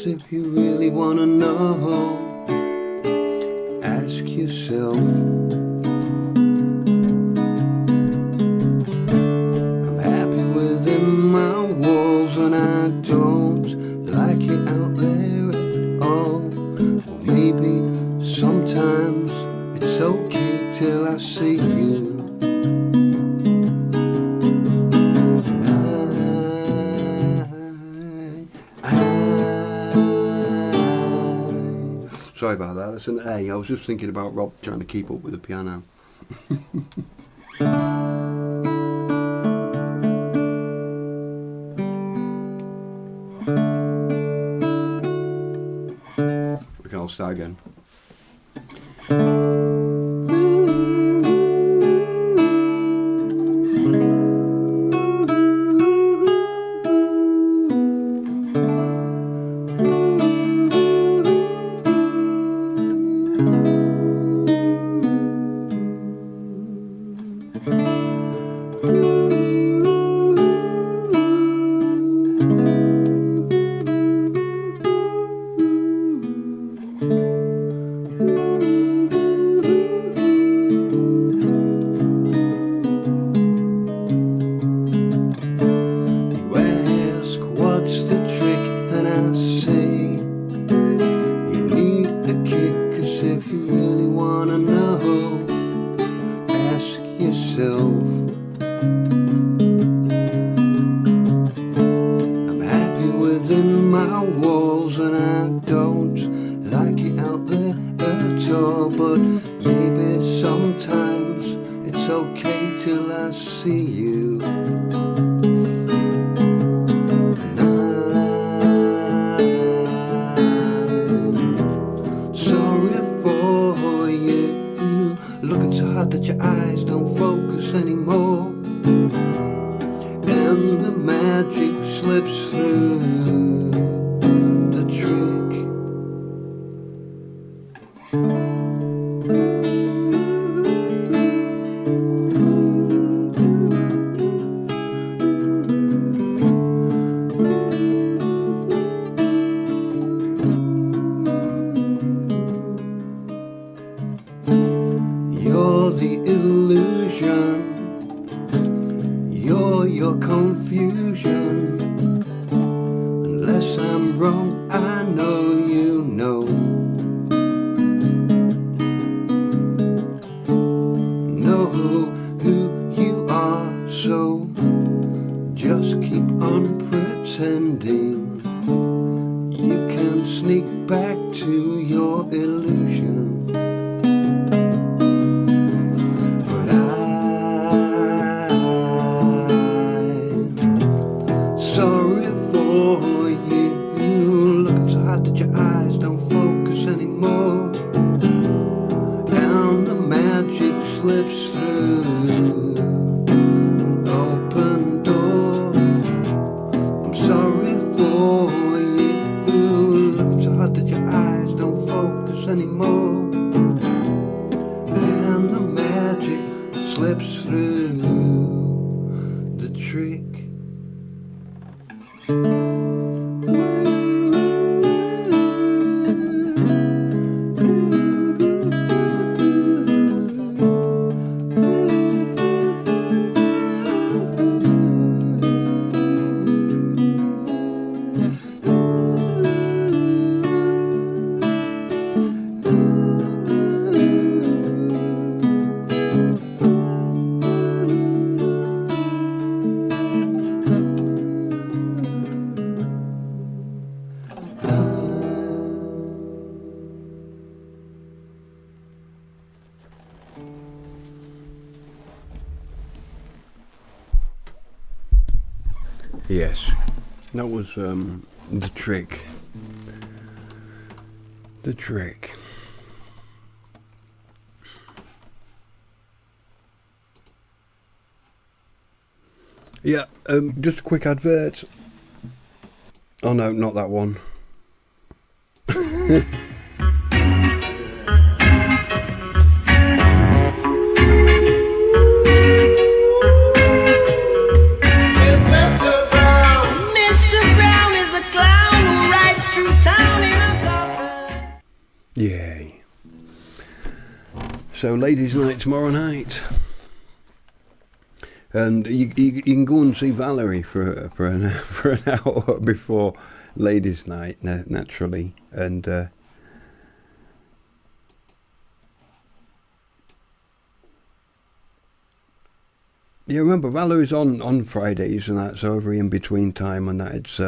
Speaker 1: If you really want to know, ask yourself. I'm happy within my walls and I don't like it out there at all. Or maybe sometimes it's okay till I see you. Sorry about that, that's an A. I was just thinking about Rob trying to keep up with the piano. Okay, I'll start again. I'm happy within my walls and I don't like it out there at all. But maybe sometimes it's okay till I see you. And I'm sorry for you, looking so hard that your eyes don't focus anymore, and the magic slips through the trick. You're the illusion, you're your confusion. Unless I'm wrong, I know you know. Know who you are, so just keep on pretending. You can sneak back to your illusion. Sorry for you, looking so hard that your eyes don't focus anymore, and the magic slips through an open door. I'm sorry for you, looking so hard that your eyes don't focus anymore, and the magic slips through the trick. Yes, that was the trick. The trick. Yeah, just a quick advert. Oh no, not that one. Yay. So ladies' night tomorrow night. And you can go and see Valerie for an hour before ladies' night, naturally. And you remember Valerie's on Fridays and that's over in between time, and that it's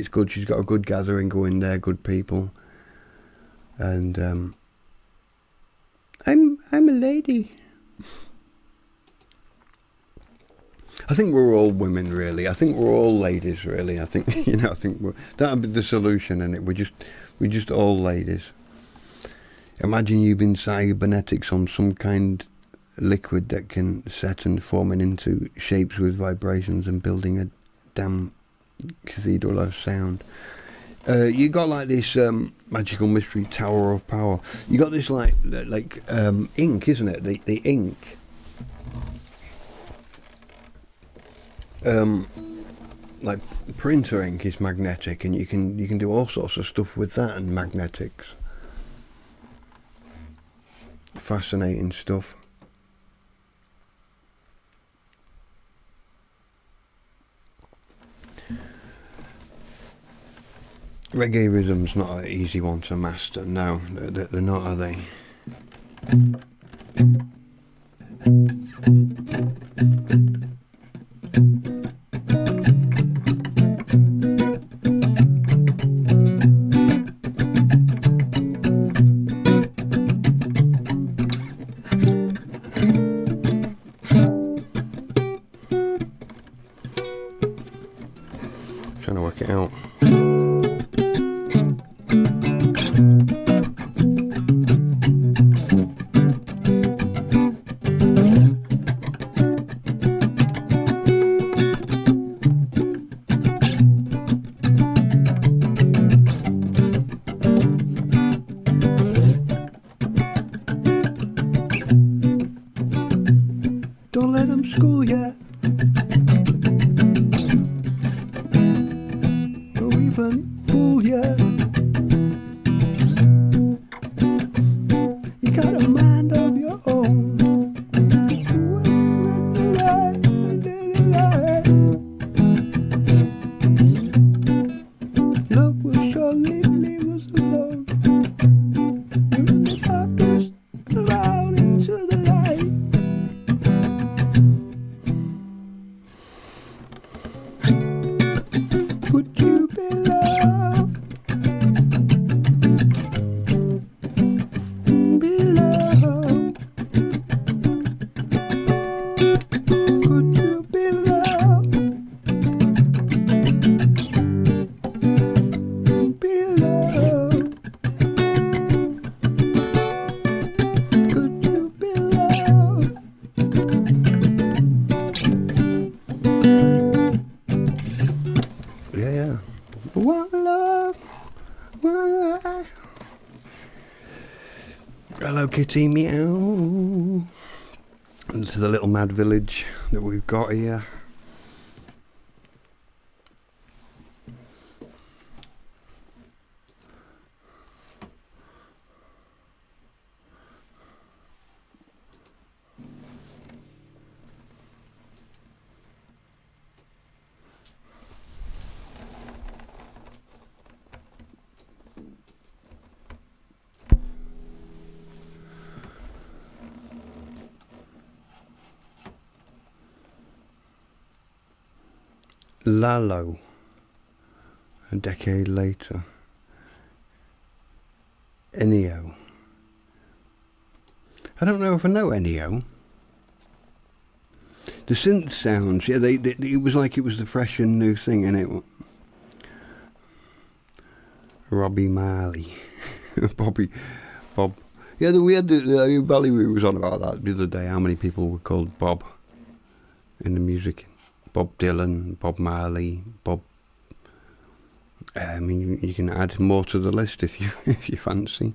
Speaker 1: good. She's got a good gathering going there, good people. And I'm a lady. I think we're all women, really. I think we're all ladies, really. I think I think that'd be the solution, and we're just all ladies. Imagine you've been cybernetics on some kind of liquid that can set and forming into shapes with vibrations and building a damn cathedral of sound. You got like this magical mystery tower of power. You got this like ink, isn't it? The ink. Like printer ink is magnetic, and you can do all sorts of stuff with that and magnetics. Fascinating stuff. Reggae rhythm's not an easy one to master. No, they're not, are they? Trying to work it out. Don't let them school ya. Or even fool ya. You got a mind of your own. Love will surely leave us alone. In the darkness, go out into the light. Would you be loved? Be loved. Could you be loved? Be loved. Could you be loved? Yeah. One love, one life. Hello, kitty, meow. And to the little mad village that we've got here. Lalo, a decade later. Ennio. I don't know if I know Ennio. the synth sounds, yeah, it was like it was the fresh and new thing, and it. Robbie Marley, Bob. Yeah, we had Valerie was on about that the other day. How many people were called Bob in the music? Bob Dylan, Bob Marley, Bob. I mean, you can add more to the list if you fancy.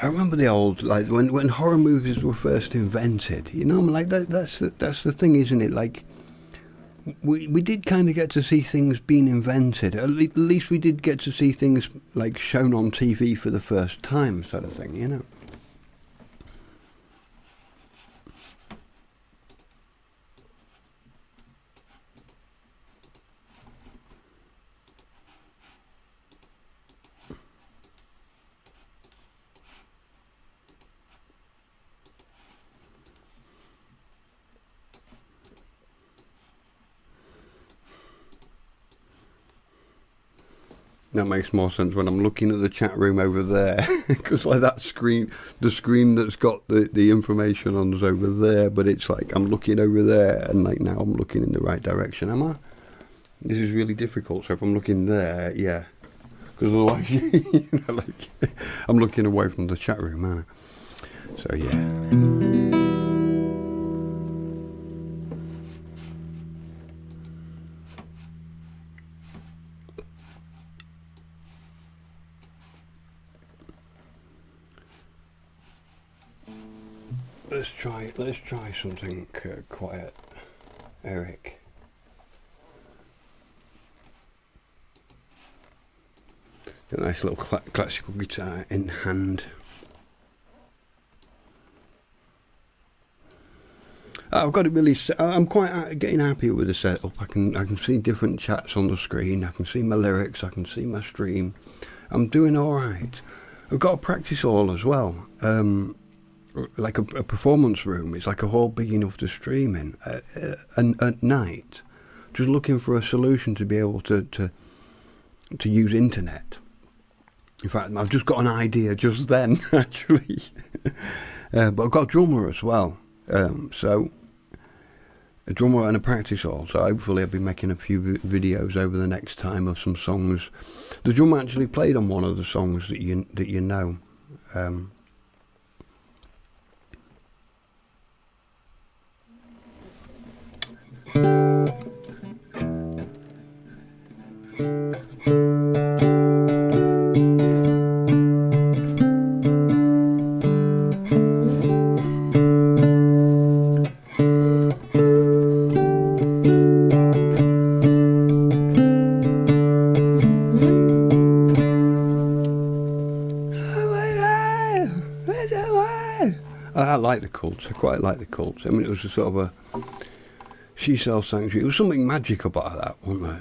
Speaker 1: I remember the old, like when horror movies were first invented. You know, like that's the thing, isn't it? Like we did kind of get to see things being invented. At least we did get to see things like shown on TV for the first time, sort of thing. You know. That makes more sense when I'm looking at the chat room over there, because like that screen, the screen that's got the information on is over there, but it's like I'm looking over there, and like now I'm looking in the right direction, am I? This is really difficult. So if I'm looking there, yeah, because otherwise, you know, like I'm looking away from the chat room, man. So yeah. Let's try something quiet, Eric. Got a nice little classical guitar in hand. I've got it really. I'm quite getting happy with the setup. I can see different chats on the screen. I can see my lyrics. I can see my stream. I'm doing all right. I've got a practice hall as well. Like a performance room. It's like a hall big enough to stream in, and at night, just looking for a solution to be able to use internet. In fact, I've just got an idea just then, actually. But I've got a drummer as well, so a drummer and a practice hall. So hopefully I'll be making a few videos over the next time of some songs. The drummer actually played on one of the songs that you know. I like the Cults. I quite like the Cults. I mean, it was a sort of a She Sells Sanctuary. It was something magic about that, wasn't there?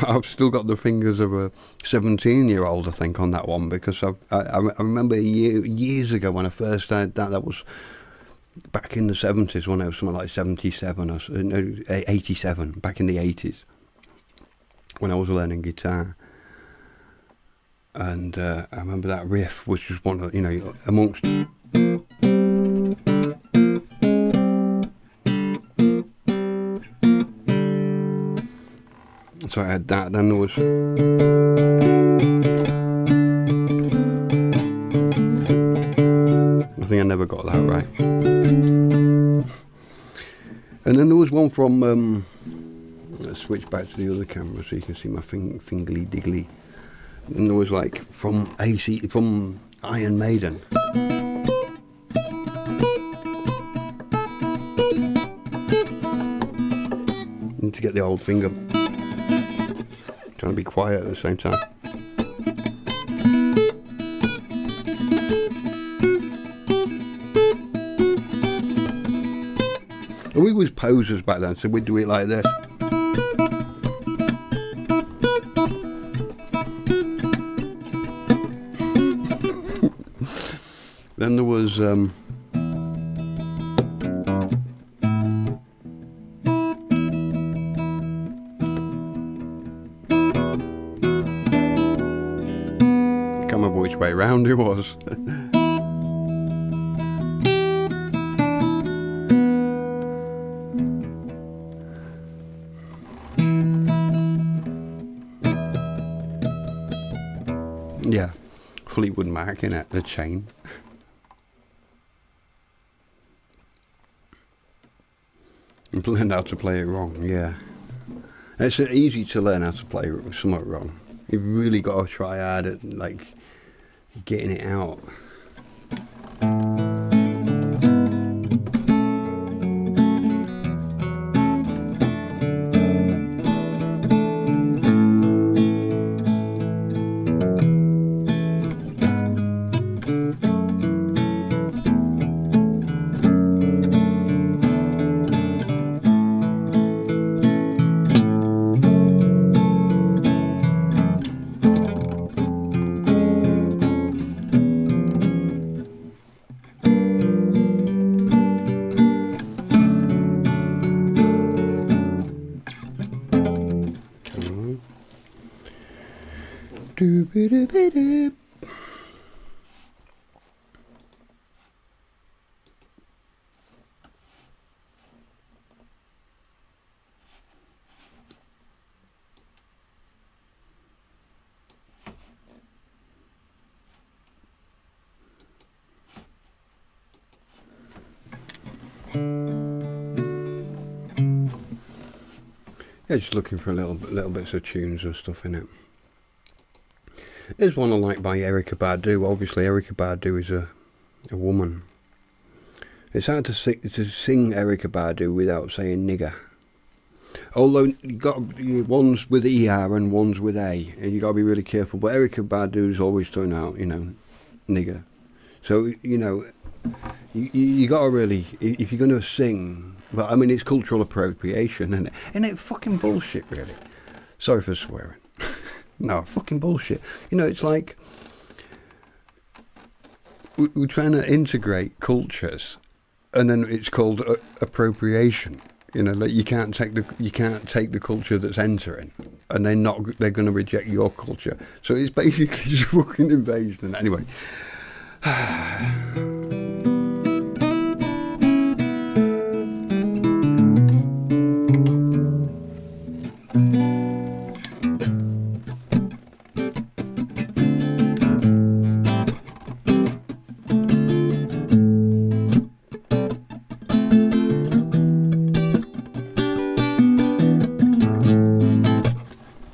Speaker 1: I've still got the fingers of a 17-year-old, I think, on that one, because I remember years ago when I first heard that was back in the 70s, when I was something like 77 or 87, back in the 80s, when I was learning guitar. And I remember that riff was just one of, amongst... So I had that, then there was... I think I never got that right. And then there was one from... let's switch back to the other camera so you can see my fingly diggly. And there was like from Iron Maiden. to get the old thing up. Trying to be quiet at the same time. And we was posers back then, so we'd do it like this. Then there was can't remember which way round it was. Yeah, Fleetwood Mac, innit? The chain. And learn how to play it wrong, yeah. It's easy to learn how to play something wrong. You've really got to try hard at, like, getting it out. Doo-ba-doo-ba-doo. Yeah, just looking for little bits of tunes and stuff in it. There's one I like by Erykah Badu. Obviously, Erykah Badu is a woman. It's hard to sing Erykah Badu without saying nigger. Although you got one's with ER and one's with A, and you got to be really careful. But Erykah Badu's always throwing out, nigger. So you got to really, if you're going to sing. But I mean, it's cultural appropriation, and it fucking bullshit, really. Sorry for swearing. No, fucking bullshit. It's like we're trying to integrate cultures, and then it's called appropriation. Like you can't take the culture that's entering, and they're going to reject your culture. So it's basically just fucking invasion. Anyway.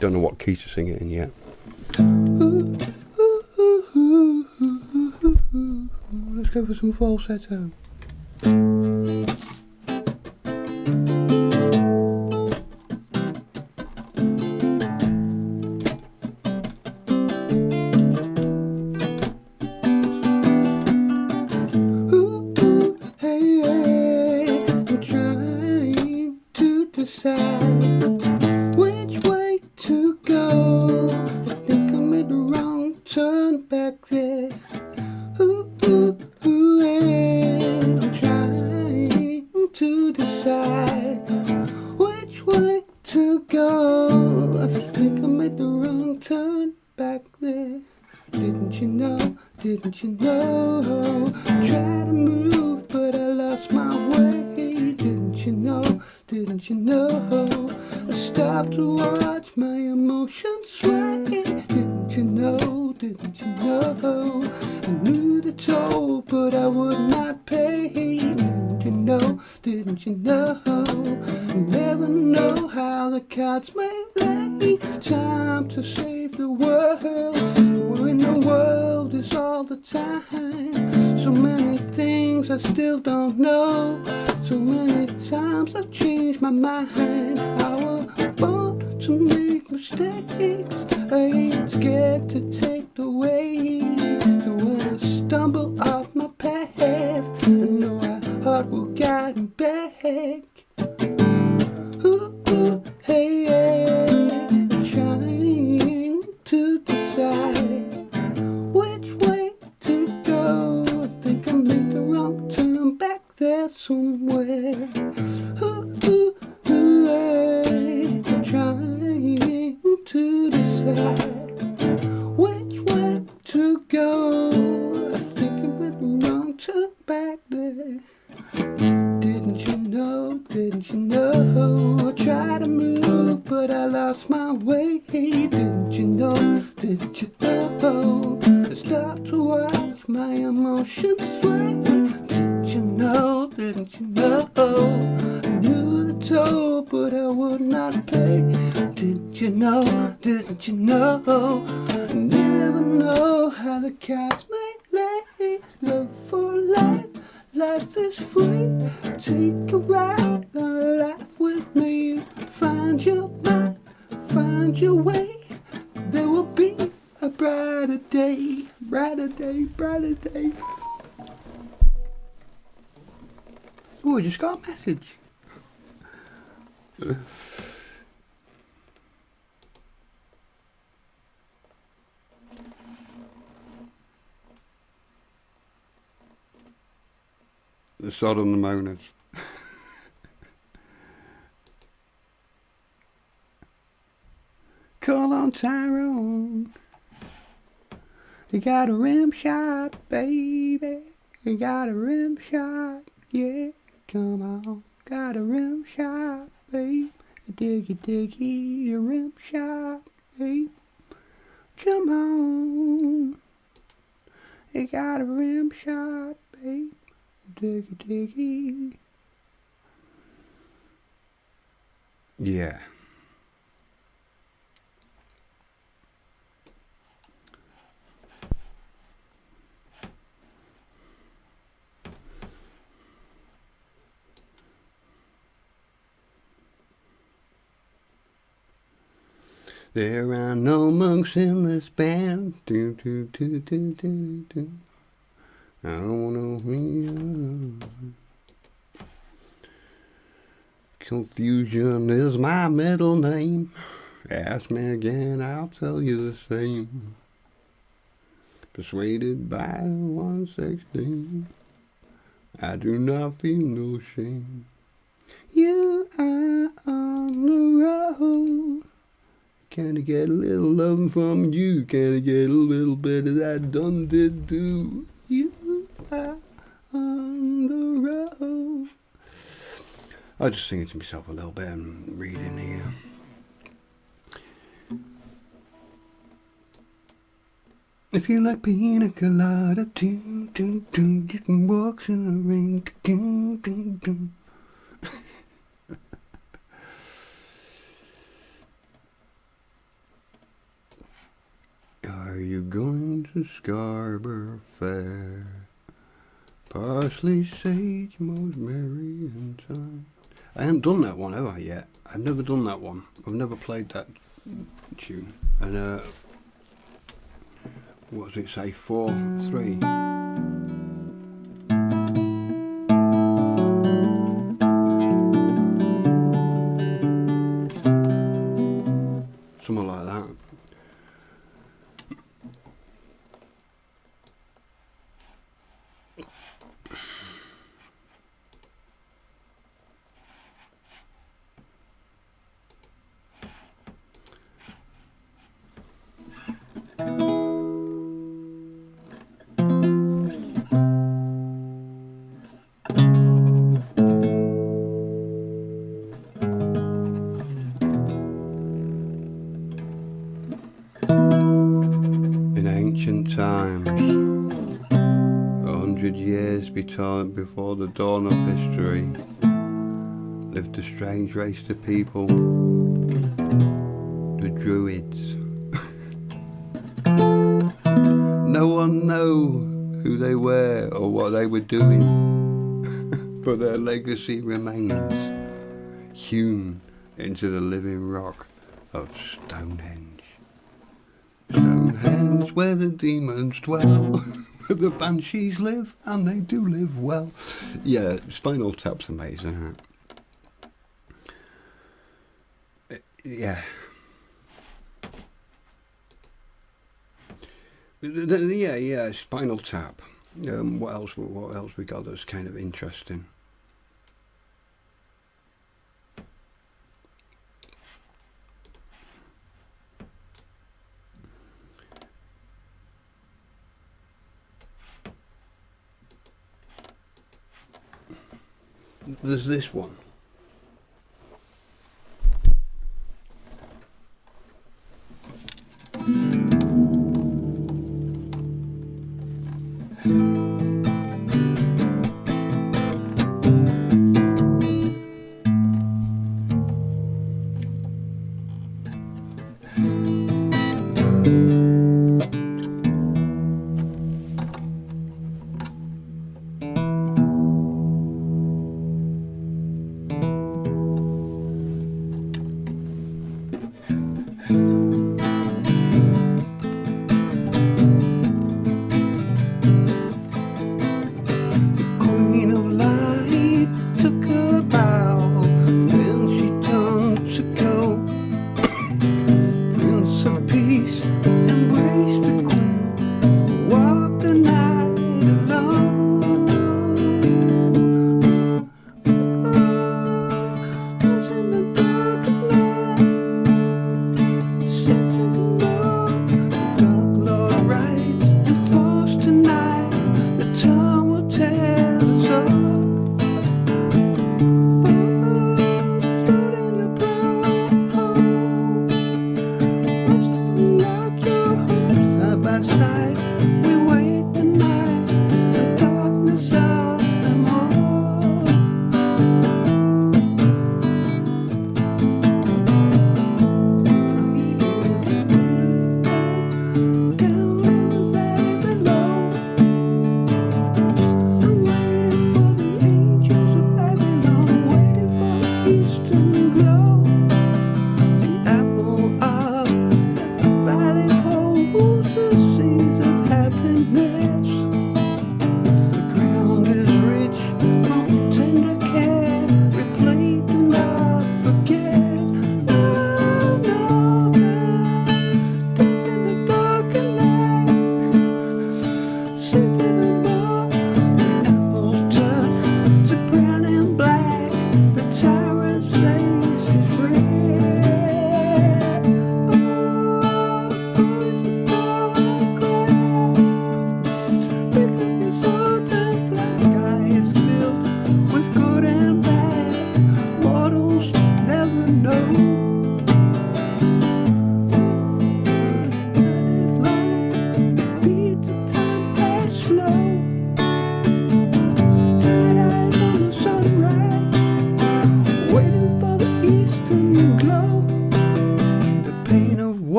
Speaker 1: Don't know what key to sing it in yet. Let's go for some falsetto. Hey, I'm trying to decide which way to go. I think I made the wrong turn back there. Yeah. I'm trying to decide which way to go. I think I made the wrong turn back there. Didn't you know? Didn't you know? I tried to move, but I lost my way. Didn't you know? Didn't you know? I stopped to watch my emotions sway. Didn't you know? Didn't you know? I knew the toll, but I would not pay. Didn't you know? Didn't you know? I never know how the cards may lay. Time to save the world. When the world is all the time. So many things things I still don't know. So many times I've changed my mind. I was born to make mistakes. I ain't scared to take the way. So when I stumble off my path, I know our heart will guide me back. Ooh, ooh, hey, yeah. Trying to decide which way to go. I think I made the wrong turn back there somewhere. Ooh, ooh, ooh, hey. I'm trying to decide which way to go. I think I made the wrong turn back there. Didn't you know, didn't you know? I tried to move, but I lost my way. Didn't you know, didn't you know? I stopped to watch my emotions sway. Didn't you know, didn't you know? I knew the toll, but I would not pay. Didn't you know, didn't you know? I never know how the cards may lay. Love for life. Life is free, take a ride on life with me. Find your mind, find your way. There will be a brighter day, brighter day, brighter day. Oh, I just got a message. The sod on the moaners. Call on Tyrone. You got a rim shot, baby. You got a rim shot, yeah. Come on, got a rim shot, babe. Diggy diggy, a rim shot, babe. Come on, you got a rim shot, babe. Diggy diggy. Yeah. There are no monks in this band. Do, do, do, do, do, do. I don't know me. Confusion is my middle name. Ask me again, I'll tell you the same. Persuaded by 116, I do not feel no shame. You are on the road. Can I get a little loving from you? Can I get a little bit of that done did do? You are on the road. I was just singing to myself a little bit and reading here. If you like pina colada, doo, doo, doo, you can walk in the rain, doo, doo, doo. Are you going to Scarborough Fair? Parsley, sage, rosemary and thyme. I haven't done that one, have I, yet? I've never done that one. I've never played that tune. And, what does it say? 4/3. Something like that. In ancient times, 100 years before the dawn of history, lived a strange race of people, the Druids. No one knew who they were or what they were doing. but their legacy remains hewn into the living rock of Stonehenge. Stonehenge, where the demons dwell, where the banshees live, and they do live well. Yeah, Spinal Tap's amazing, isn't it? Yeah. Yeah, Spinal Tap. What else we got that's kind of interesting? There's this one.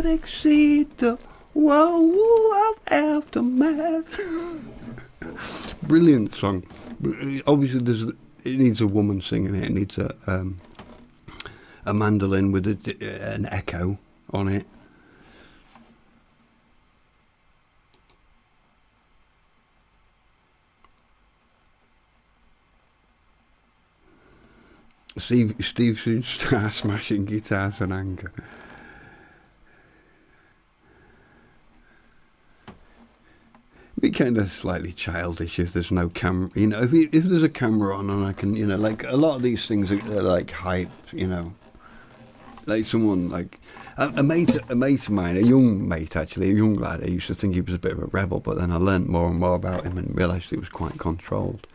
Speaker 1: Exceed the woe of aftermath. Brilliant song. Obviously, it needs a woman singing it. It needs a mandolin with an echo on it. Steve soon starts smashing guitars in anger. Be kind of slightly childish if there's no camera, if there's a camera on and I can, like a lot of these things are like hype, like someone like a mate of mine, a young mate actually, a young lad. I used to think he was a bit of a rebel, but then I learnt more and more about him and realised he was quite controlled.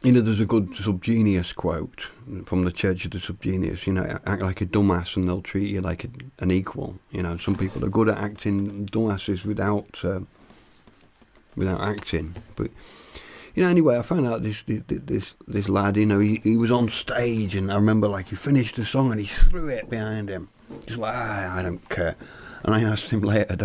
Speaker 1: There's a good Subgenius quote from the Church of the Subgenius, act like a dumbass and they'll treat you like an equal. Some people are good at acting dumbasses without acting. But, anyway, I found out this lad, he was on stage and I remember he finished the song and he threw it behind him. Just like, I don't care. And I asked him later,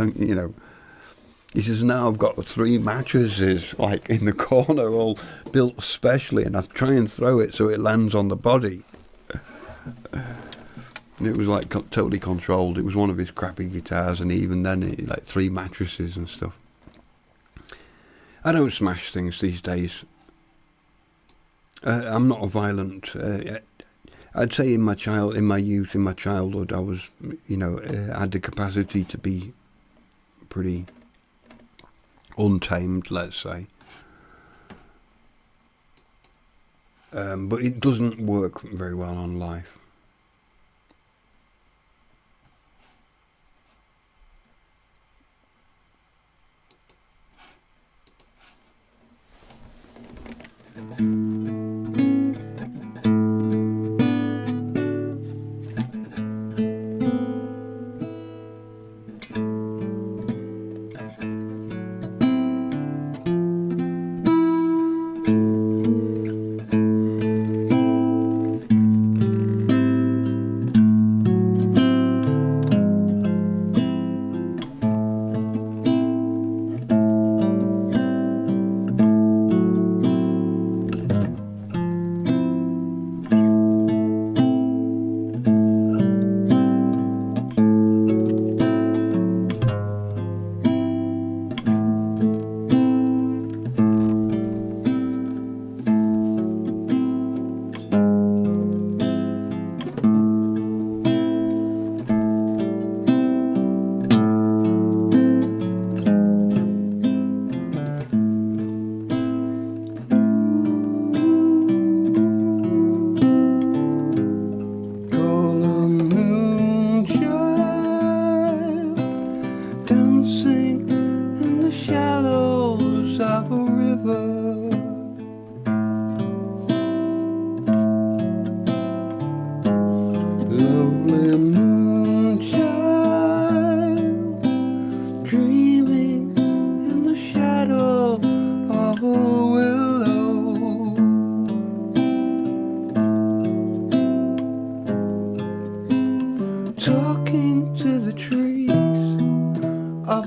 Speaker 1: He says, now I've got 3 mattresses, like, in the corner, all built specially, and I try and throw it so it lands on the body. And it was, like, totally controlled. It was one of his crappy guitars, and even then, like, 3 mattresses and stuff. I don't smash things these days. I'm not a violent... I'd say in my youth, in my childhood, I was, had the capacity to be pretty untamed, let's say. But it doesn't work very well on life.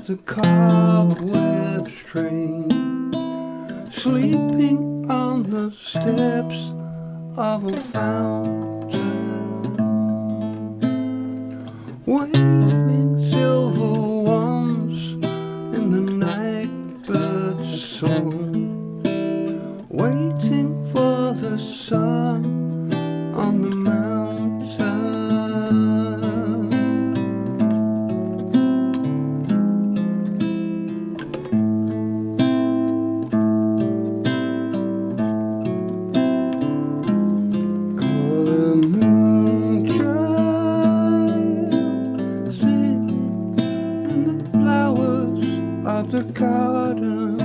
Speaker 1: The cobweb train, sleeping on the steps of a fountain, waving silver wands in the night bird's song, waiting for the sun on the mountain. The garden,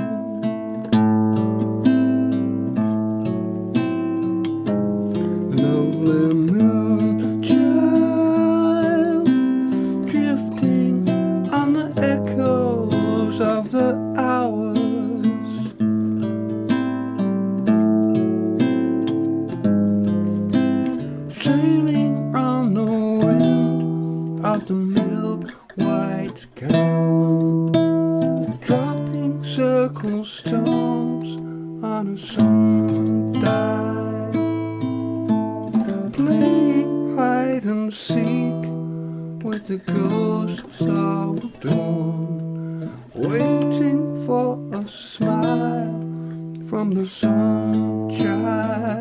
Speaker 1: lovely moon child, drifting on the echoes of the hours, sailing on the wind of the milk white gown, dropping circle stones on a sundial, playing hide and seek with the ghosts of dawn, waiting for a smile from the sun child.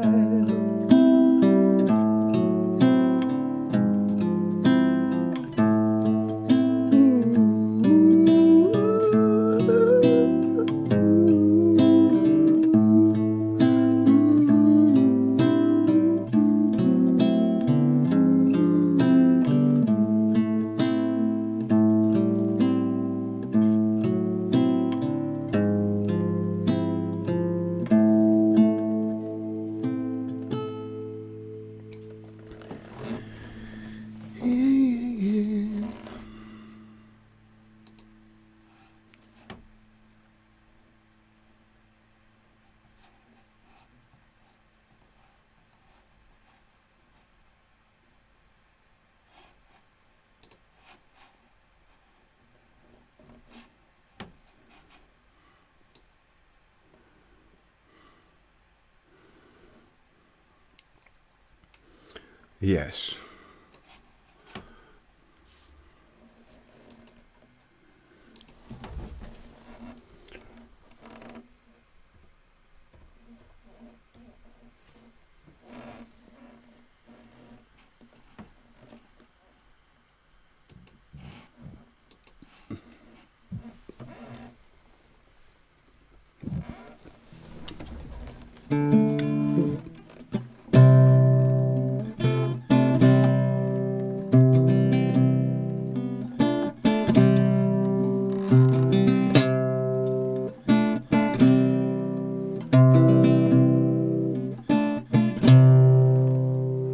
Speaker 1: Yes.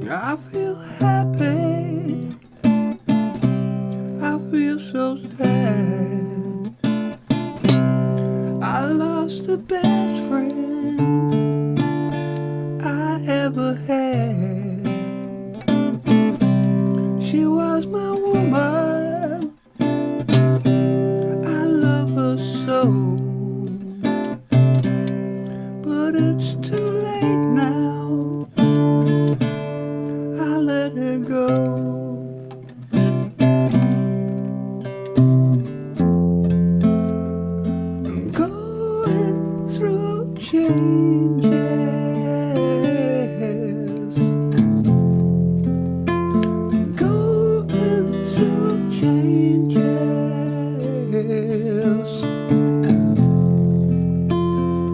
Speaker 1: I feel happy, I feel so sad. I lost the best friend I ever had. She was my woman, I love her so. But it's too late now, I let her go. I'm going through changes, I'm going through changes,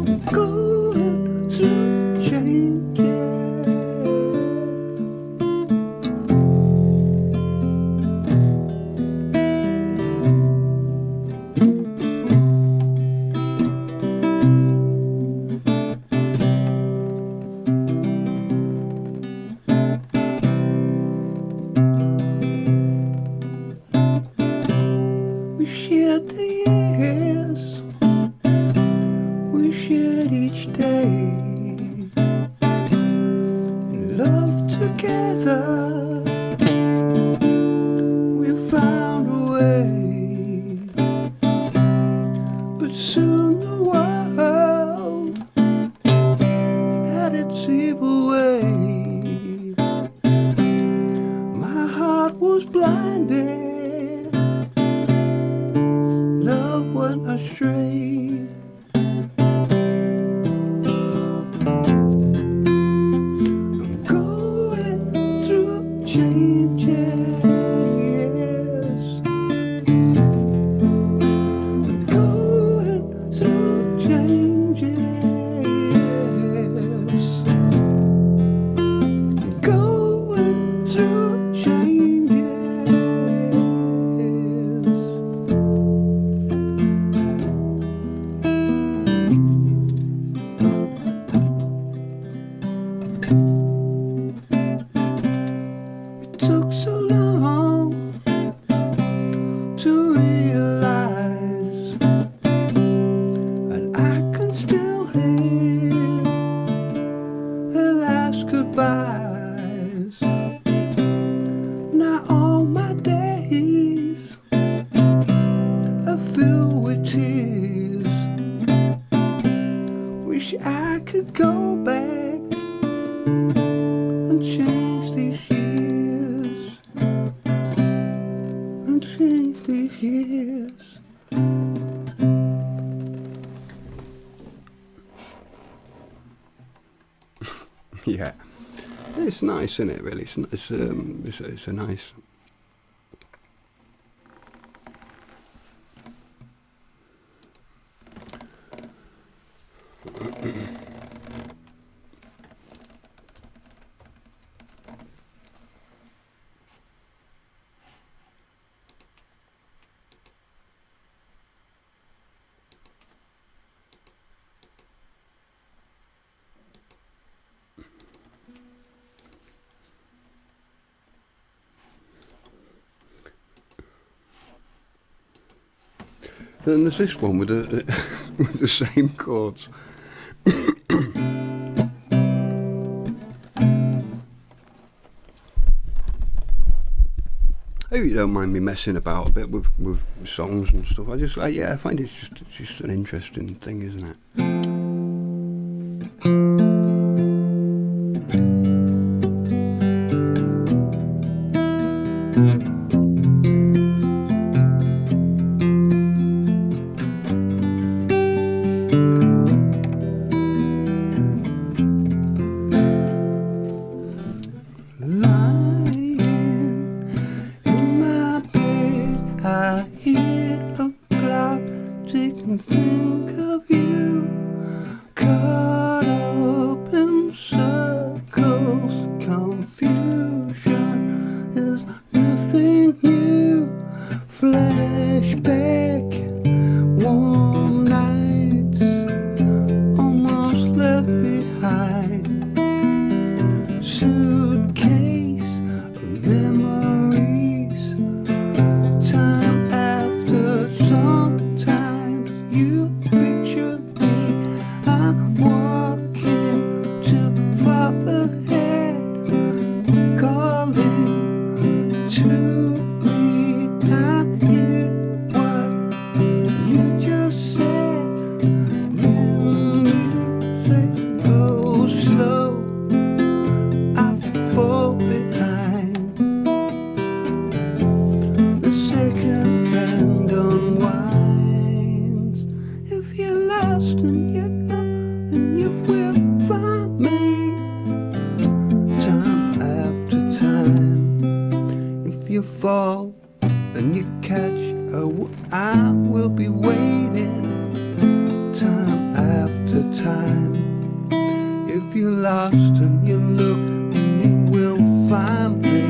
Speaker 1: I'm going through changes. We shared the years, we shared each day, in love together, we found a way. But soon the world had its evil way. My heart was blinded, love went astray. I'm going through changes, I'm going through changes, I'm going through changes. It took so long to realize, and I can still hear her last goodbyes. Now all my days are filled with tears. Wish I could go back and change these years, and change these years. Yeah, it's nice, isn't it? Really, it's a nice. Then there's this one with the with the same chords. Hope you don't mind me messing about a bit with songs and stuff. I find it's just an interesting thing, isn't it? I hear a cloud tick and think of you, caught up in circles. Confusion is nothing new. Flashback, warm nights almost left behind. Suitcase of memories. Time after sometimes you picture me. I'm walking too far ahead, calling to me. I hear what you just said. Then you say, go slow. I fall behind. The second hand unwinds. If you're lost and you're not, then you will find me. Time after time. If you fall and you catch, oh, I will be waiting. Time after time. If you're lost and you look, then you will find me.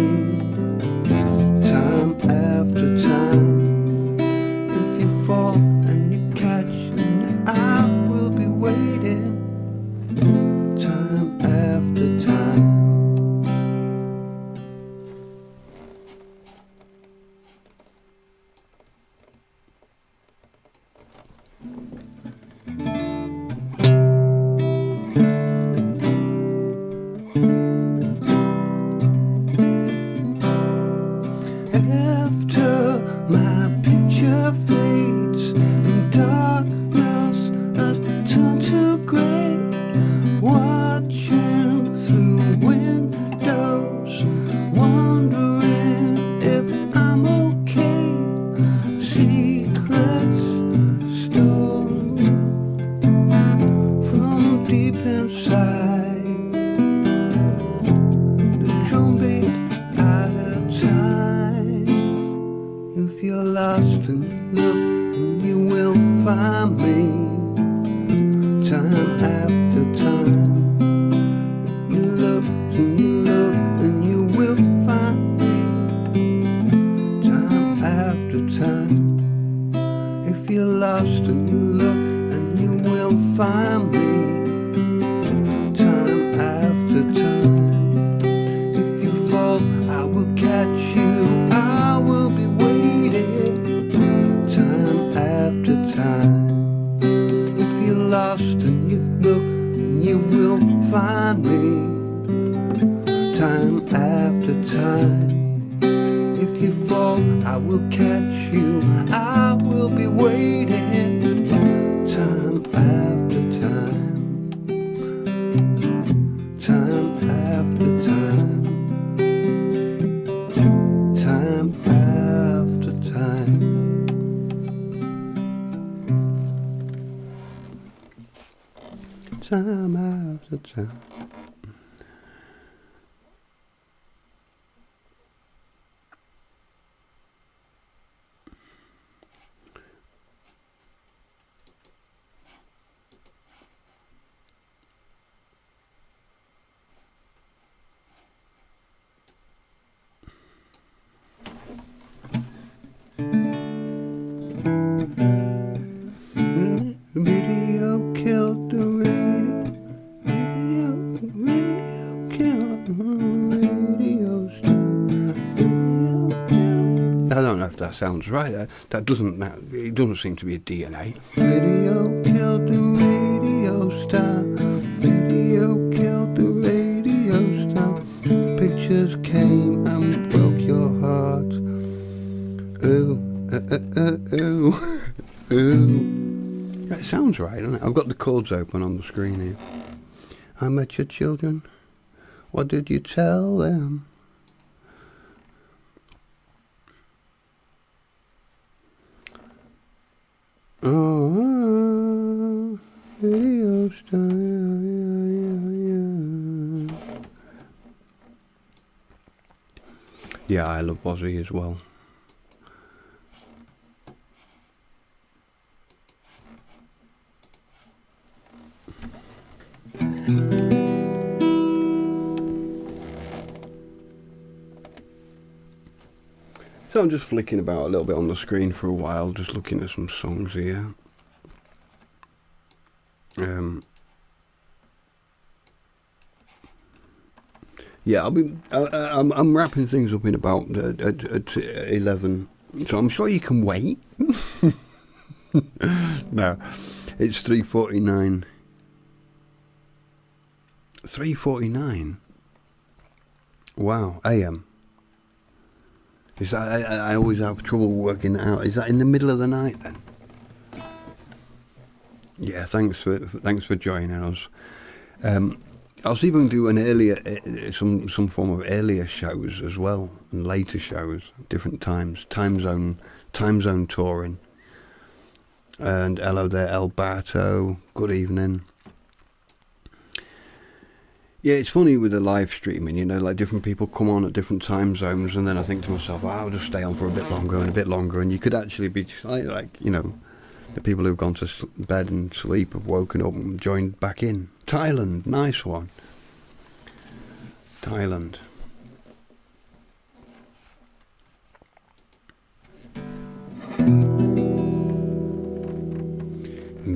Speaker 1: Time after time. If you fall and you catch, then I will be waiting. Time after time. After my picture fades and darkness has turned to grey, watching through windows, wondering if I'm okay. Secrets stolen from deep inside, the drumbeat out of time. If you're lost and look, and you will find me. Time after time. If you look and you look, and you will find me. Time after time. If you're lost and you look, and you will find me. Time after time. If you fall, I will catch you. I will be waiting. Time after time. If you're lost and you look, and you will find me. Time after time. If you fall, I will catch you. I will be waiting. Time after time. Time after time. Time after time. Time after time. Video killed the radio. Video killed the radio star. I don't know if that sounds right. It doesn't seem to be a DNA. Video killed the radio star. Video killed the radio star. Pictures came and broke your heart. Ooh, ooh, ooh. It sounds right, doesn't it? I've got the chords open on the screen here. I met your children. What did you tell them? Oh, radio star. Yeah, I love Ozzy as well. So I'm just flicking about a little bit on the screen for a while, just looking at some songs here. Yeah, I'm wrapping things up in about at 11, so I'm sure you can wait. No, it's 3:49. 3:49. Wow, AM. Is that? I always have trouble working that out. Is that in the middle of the night then? Yeah, thanks for joining us. I was even doing earlier some form of earlier shows as well, and later shows, different times, time zone touring. And hello there, El Bato. Good evening. Yeah, it's funny with the live streaming, you know, like different people come on at different time zones, and then I think to myself, I'll just stay on for a bit longer and a bit longer, and you could actually be like you know, the people who've gone to bed and sleep have woken up and joined back in. Thailand, nice one. Thailand.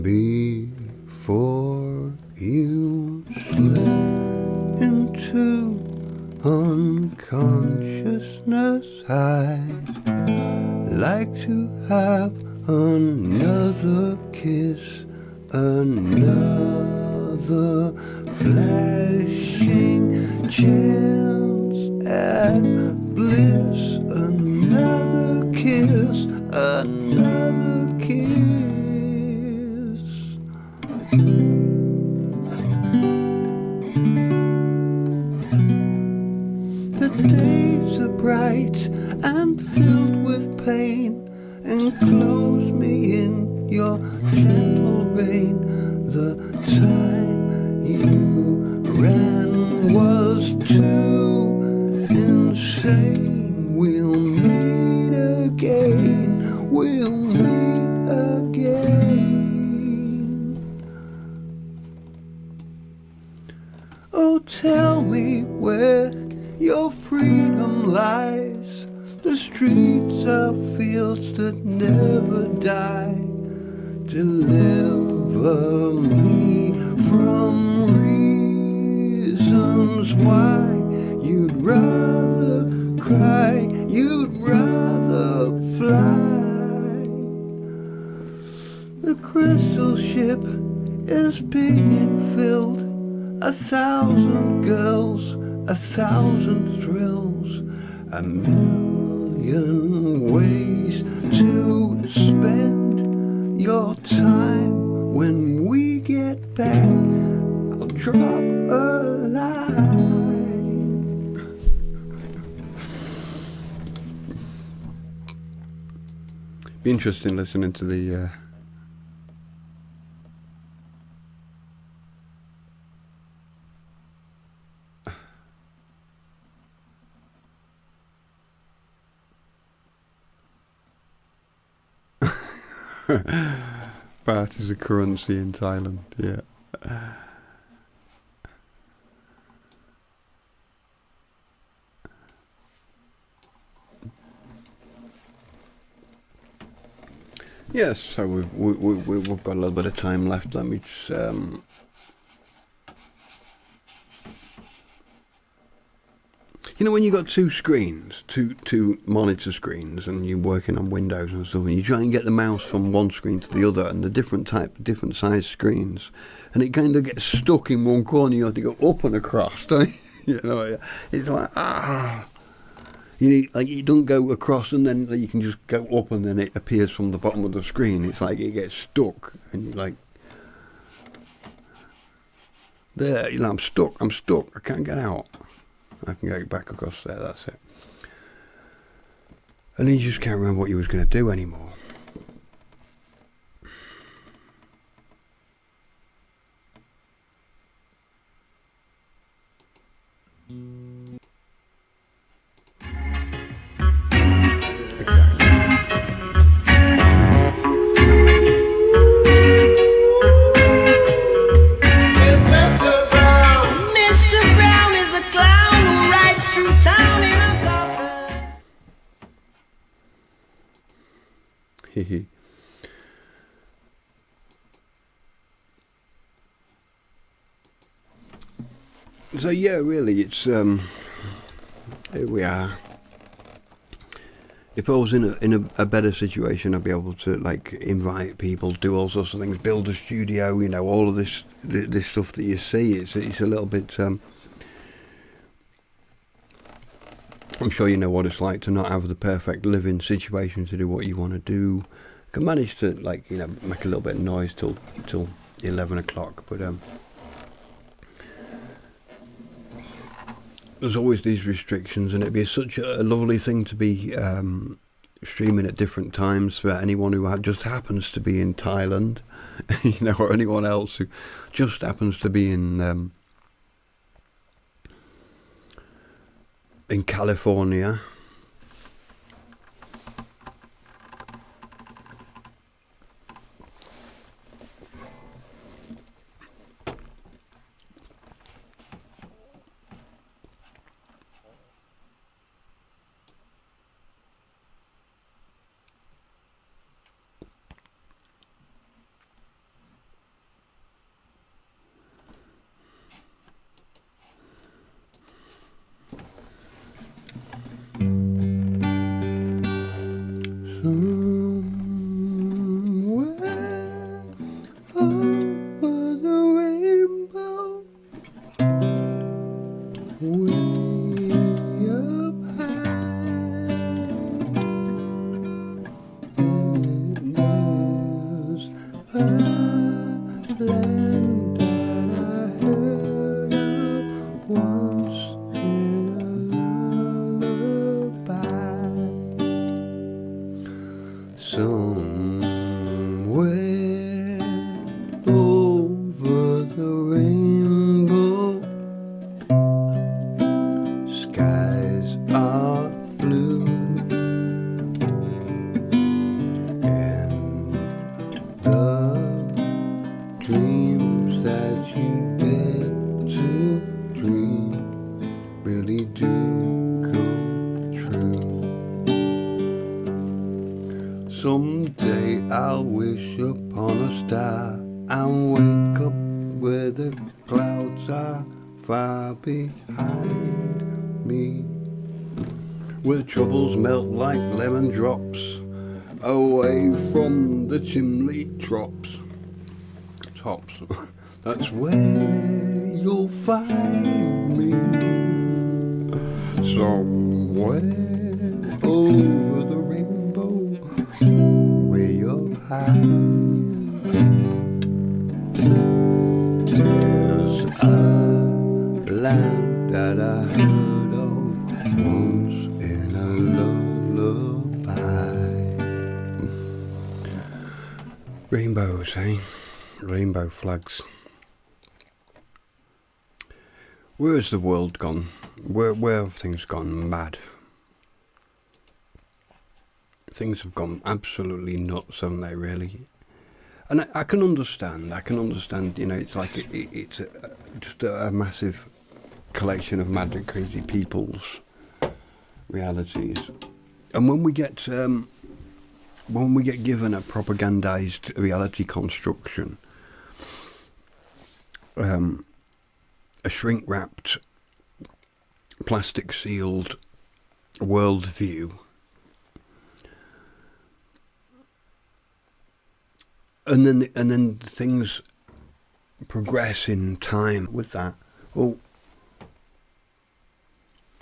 Speaker 1: Before you slip into unconsciousness, I'd like to have another kiss, another flashing chance at bliss, another kiss, another kiss. The days are bright and filled with pain. Enclose me in your gentle rain. The time you ran was too insane. We'll meet again. We'll meet again. Oh, tell me where your freedom lies. The streets are fields that never die. Deliver me from reasons why you'd rather cry, you'd rather fly. The crystal ship is being filled. 1,000 girls, 1,000 thrills, a million ways to spend your time. When we get back, I'll drop a line. Be interesting listening to the baht is a currency in Thailand, yeah. Yes, so we've got a little bit of time left. Let me just you know, when you got two screens, two monitor screens, and you're working on Windows and stuff, and you try and get the mouse from one screen to the other, and the different size screens, and it kind of gets stuck in one corner. You have to go up and across, don't you? You know, it's like you need, like, you don't go across and then you can just go up and then it appears from the bottom of the screen. It's like it gets stuck, and you're like, there, you know, I'm stuck, I can't get out. I can go back across there, that's it. And then you just can't remember what you was going to do anymore. So yeah, really, it's here we are. If I was in a better situation, I'd be able to like invite people, do all sorts of things, build a studio, you know, all of this stuff that you see. It's a little bit. I'm sure you know what it's like to not have the perfect living situation to do what you want to do. I can manage to like make a little bit of noise till 11 o'clock, but there's always these restrictions, and it'd be such a lovely thing to be streaming at different times for anyone who just happens to be in Thailand, or anyone else who just happens to be in California. Someday I'll wish upon a star and wake up where the clouds are far behind me, where troubles melt like lemon drops away from the chimney tops. That's where you'll find me, somewhere over the rainbow, way up high. There's a land that I heard of once in a lullaby. Rainbows, eh? Rainbow flags. Where has the world gone? Where have things gone mad? Things have gone absolutely nuts, haven't they, really? And I can understand, it's like it's just a massive collection of mad and crazy people's realities. And when we get given a propagandized reality construction, a shrink-wrapped, plastic-sealed worldview, and then things progress in time with that. Oh,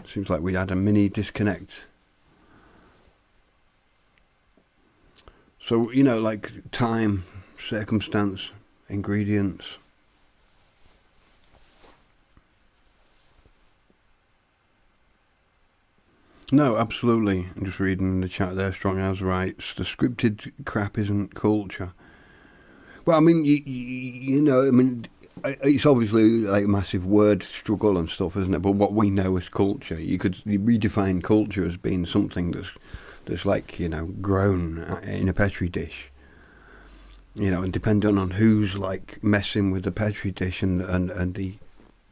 Speaker 1: seems like we had a mini disconnect. So, like time, circumstance, ingredients. No, absolutely. I'm just reading in the chat there, Strong As writes, the scripted crap isn't culture. Well, I mean, it's obviously like a massive word struggle and stuff, isn't it? But what we know as culture, you could redefine culture as being something that's like, grown in a petri dish. And depending on who's like messing with the petri dish and the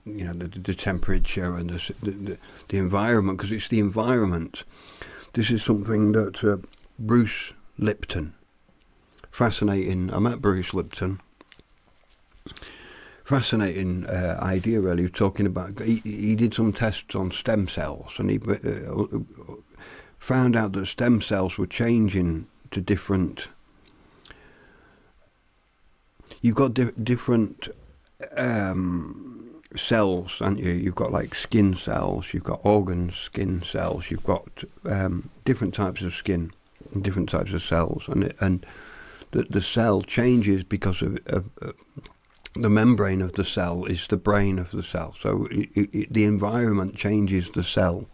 Speaker 1: the temperature and the environment, because it's the environment. This is something that Bruce Lipton, fascinating. I met Bruce Lipton. Fascinating idea, really. Talking about he did some tests on stem cells, and he found out that stem cells were changing to different. You've got different cells, haven't you? You've got like skin cells, you've got organ skin cells, you've got different types of skin, different types of cells, and the cell changes because of the membrane of the cell is the brain of the cell. So the environment changes the cell.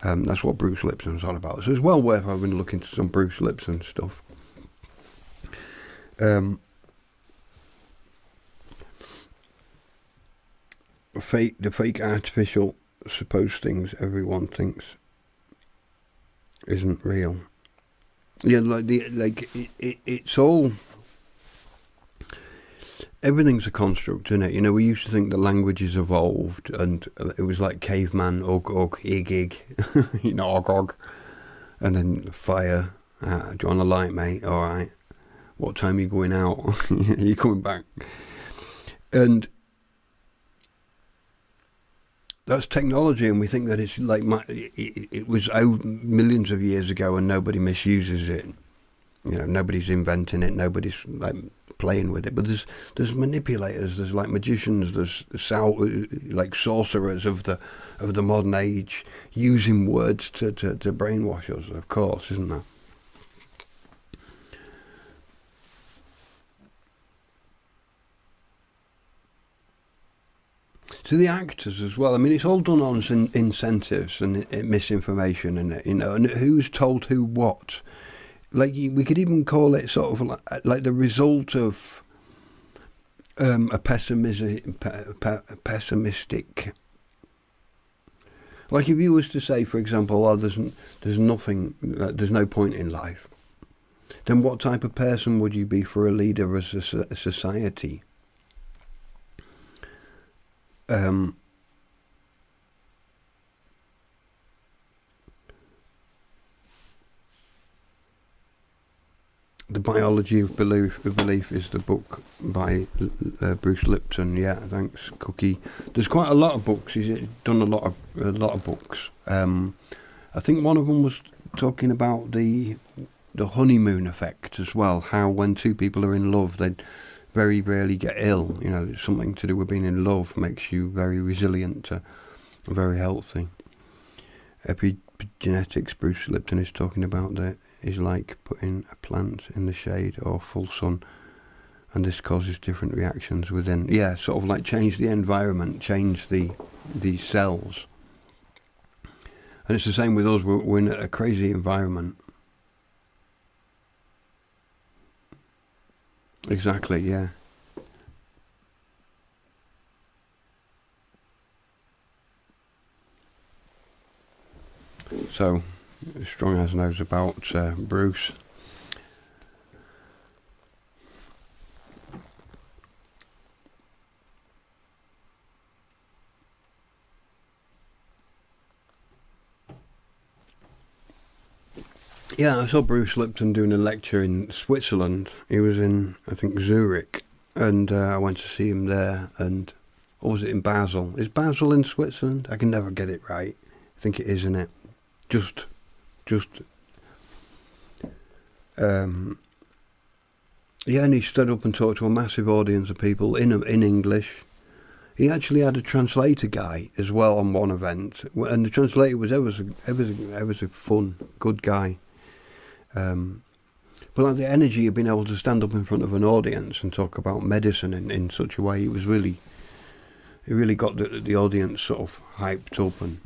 Speaker 1: That's what Bruce Lipton's on about. So it's well worth having a look into some Bruce Lipton stuff. The fake artificial supposed things everyone thinks isn't real. Yeah, it's all. Everything's a construct, isn't it? You know, we used to think the languages evolved, and it was like caveman, ug, ig, you know, og, and then fire. Do you want a light, mate? All right. What time are you going out? Are you coming back? And that's technology, and we think that it's like it was millions of years ago, and nobody misuses it. You know, nobody's inventing it, nobody's like playing with it. But there's manipulators, there's like magicians, there's like sorcerers of the modern age using words to brainwash us. Of course, isn't there? So the actors as well. I mean, it's all done on incentives and misinformation, and you know, and who's told who what. Like we could even call it sort of like the result of a pessimistic. Like if you was to say, for example, oh, there's nothing, there's no point in life, then what type of person would you be for a leader as a society? The Biology of Belief is the book by Bruce Lipton. Yeah, thanks, Cookie. There's quite a lot of books. He's done a lot of books. I think one of them was talking about the honeymoon effect as well. How when two people are in love, they very rarely get ill. You know, something to do with being in love makes you very resilient, very healthy. Epigenetics, Bruce Lipton is talking about that is like putting a plant in the shade or full sun, and this causes different reactions within. Yeah, sort of like change the environment, change the cells. And it's the same with us. We're in a crazy environment. Exactly, yeah. So, Strong as knows about Bruce. Yeah, I saw Bruce Lipton doing a lecture in Switzerland. He was in, I think, Zurich, and I went to see him there. And or was it in Basel? Is Basel in Switzerland? I can never get it right. I think it is, isn't it? Just. Yeah, and he stood up and talked to a massive audience of people in English. He actually had a translator guy as well on one event, and the translator was ever so fun, good guy. But like the energy of being able to stand up in front of an audience and talk about medicine in such a way, it really got the audience sort of hyped up. And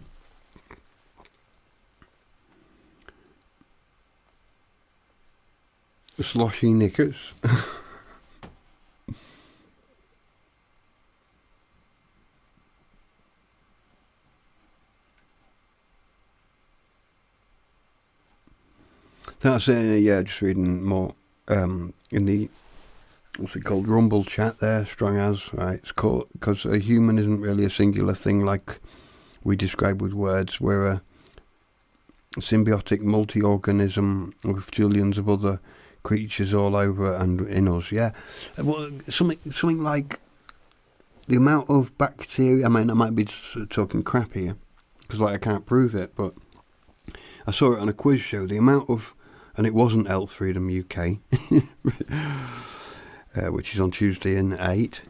Speaker 1: sloshy knickers. That's it. Yeah, just reading more in the what's it called, Rumble chat there. Strong as, right? It's called because a human isn't really a singular thing like we describe with words. We're a symbiotic multi-organism with trillions of other creatures all over and in us. Yeah, well, something like the amount of bacteria. I mean, I might be talking crap here because I can't prove it, but I saw it on a quiz show. The amount of, and it wasn't Health Freedom UK, which is on Tuesday in 8.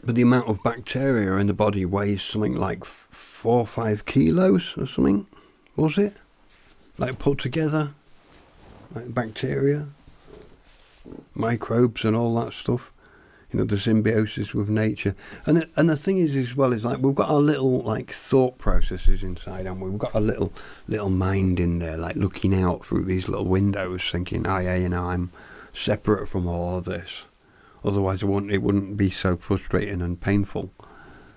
Speaker 1: But the amount of bacteria in the body weighs something like 4 or 5 kilos or something, was it? Like put together, like bacteria, microbes and all that stuff. The symbiosis with nature. And the thing is as well, is like we've got our little like thought processes inside, and we've got a little mind in there, like looking out through these little windows, thinking, oh yeah, I'm separate from all of this. Otherwise, it wouldn't be so frustrating and painful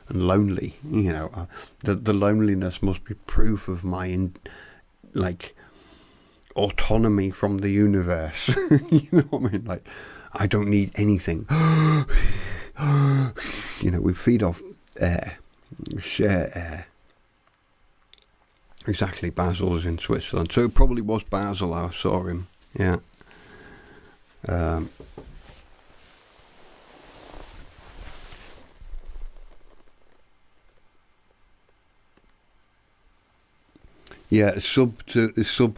Speaker 1: and lonely. The loneliness must be proof of my autonomy from the universe. You know what I mean? Like, I don't need anything. We feed off air, we share air. Exactly, Basil's in Switzerland, so it probably was Basel. I saw him. Yeah. Yeah, sub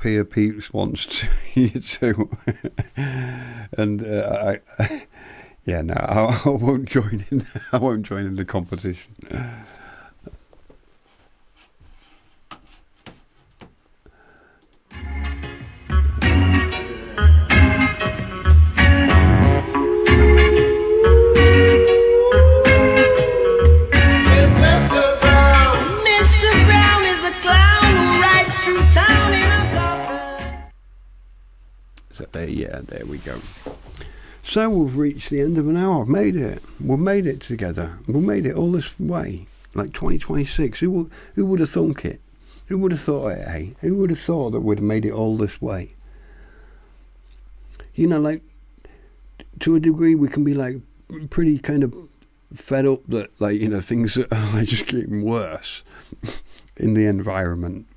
Speaker 1: here Peeps wants to you too, and yeah, no, I won't join in. I won't join in the competition. Yeah, there we go. So we've reached the end of an hour. I've made it. We've made it together. We've made it all this way. Like 2026. Who would have thunk it? Who would have thought it, hey? Who would have thought that we'd have made it all this way? Like, to a degree, we can be, like, pretty kind of fed up that, like, things are just getting worse in the environment.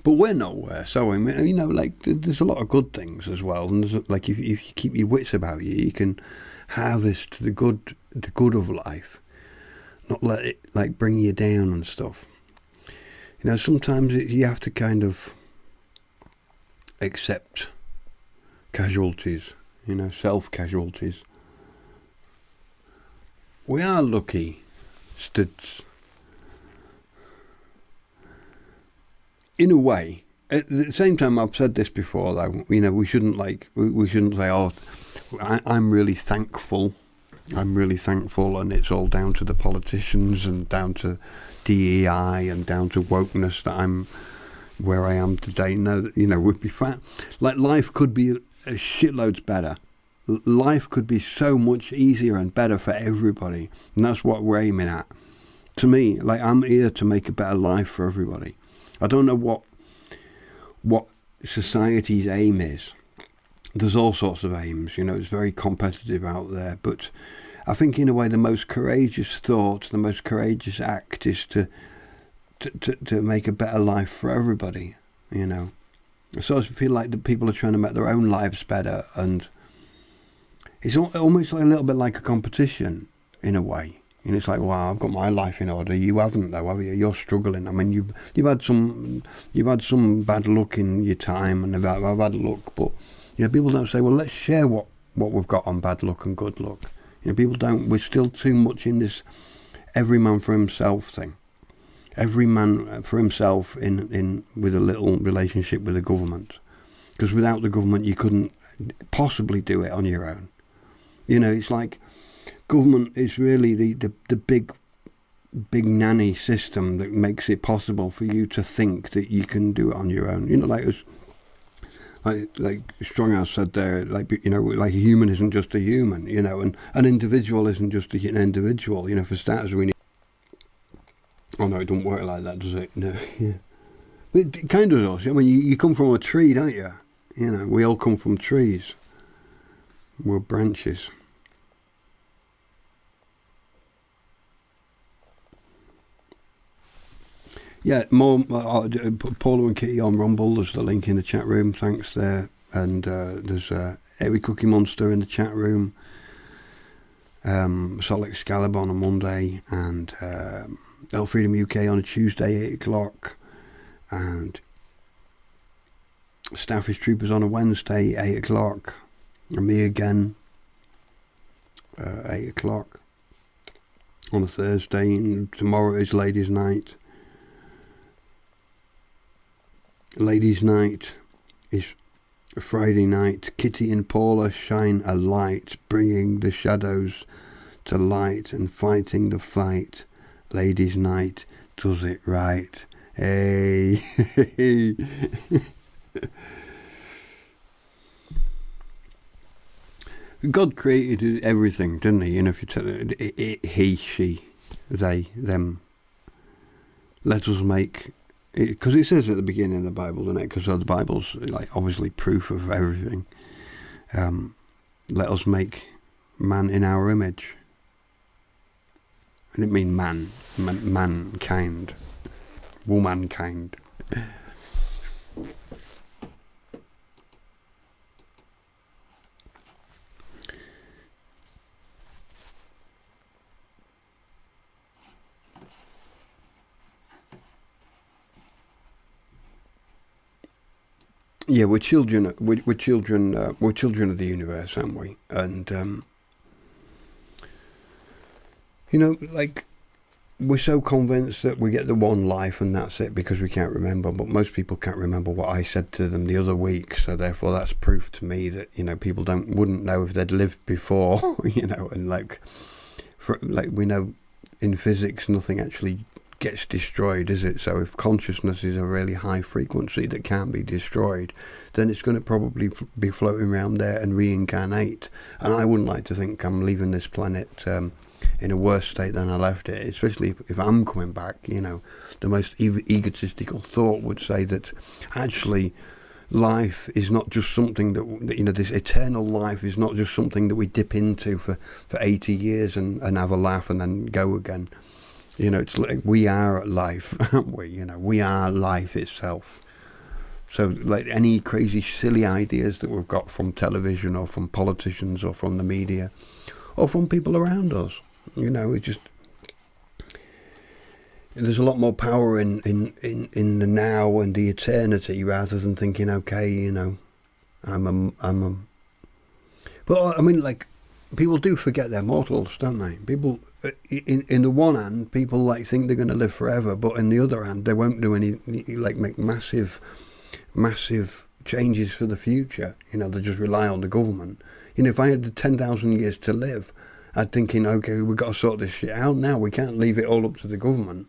Speaker 1: But we're not worse, are we? Like, there's a lot of good things as well. And like, if you keep your wits about you, you can harvest the good of life, not let it like bring you down and stuff. Sometimes you have to kind of accept casualties, self-casualties. We are lucky, Studs. In a way. At the same time, I've said this before, though. We shouldn't say, "Oh, I'm really thankful. I'm really thankful," and it's all down to the politicians and down to DEI and down to wokeness that I'm where I am today. No, we'd be fat. Like, life could be a shitloads better. Life could be so much easier and better for everybody, and that's what we're aiming at. To me, like, I'm here to make a better life for everybody. I don't know what society's aim is. There's all sorts of aims, it's very competitive out there. But I think in a way the most courageous thought, the most courageous act is to make a better life for everybody, So I feel like the people are trying to make their own lives better, and it's almost like a little bit like a competition in a way. It's like, wow, I've got my life in order. You haven't, though, have you? You're struggling. I mean, you've had some bad luck in your time, and I've had luck. But people don't say, well, let's share what we've got on bad luck and good luck. People don't. We're still too much in this every man for himself thing. Every man for himself in with a little relationship with the government, because without the government, you couldn't possibly do it on your own. It's like, government is really the big nanny system that makes it possible for you to think that you can do it on your own. Like Stronghouse said there, like a human isn't just a human, and an individual isn't just an individual. For starters, we need. Oh no, it doesn't work like that, does it? No. Yeah. It kind of does. I mean, you come from a tree, don't you? We all come from trees. We're branches. Yeah, more Paula and Kitty on Rumble. There's the link in the chat room. Thanks there. And there's Airy Cookie Monster in the chat room. Sol Excalibur on a Monday, and El Freedom UK on a Tuesday, 8 o'clock, and Starfish Troopers on a Wednesday, 8 o'clock, and me again, 8 o'clock on a Thursday, and tomorrow is Ladies' Night. Ladies' Night is a Friday night. Kitty and Paula shine a light, bringing the shadows to light and fighting the fight. Ladies' Night does it right. Hey. God created everything, didn't he? If you tell it, he, she, they, them. Let us make, because it says at the beginning of the Bible, doesn't it? Because the Bible's like obviously proof of everything. Let us make man in our image. I didn't mean mankind, womankind. Yeah, we're children. We're children. We're children of the universe, aren't we? And like, we're so convinced that we get the one life and that's it because we can't remember. But most people can't remember what I said to them the other week, so therefore that's proof to me that people wouldn't know if they'd lived before. And like we know in physics, nothing actually gets destroyed, is it? So if consciousness is a really high frequency that can't be destroyed, then it's going to probably be floating around there and reincarnate. And I wouldn't like to think I'm leaving this planet in a worse state than I left it, especially if I'm coming back. The most egotistical thought would say that actually life is not just something that this eternal life is not just something that we dip into for 80 years and have a laugh and then go again. It's like we are life, aren't we? We are life itself. So like any crazy silly ideas that we've got from television or from politicians or from the media or from people around us, it just, there's a lot more power in the now and the eternity rather than thinking, okay, but I mean, like, people do forget they're mortals, don't they? People, in the one hand, people like think they're going to live forever, but in the other hand, they won't do any, like, make massive changes for the future. They just rely on the government. If I had 10,000 years to live, I'd thinking, okay, we've got to sort this shit out now. We can't leave it all up to the government.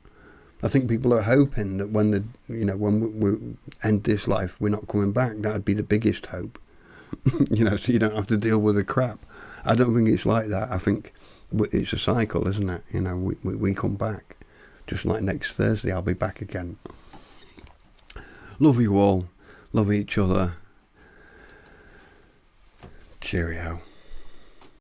Speaker 1: I think people are hoping that when we end this life, we're not coming back. That'd be the biggest hope. So you don't have to deal with the crap. I don't think it's like that. I think it's a cycle, isn't it? We come back. Just like next Thursday, I'll be back again. Love you all. Love each other. Cheerio.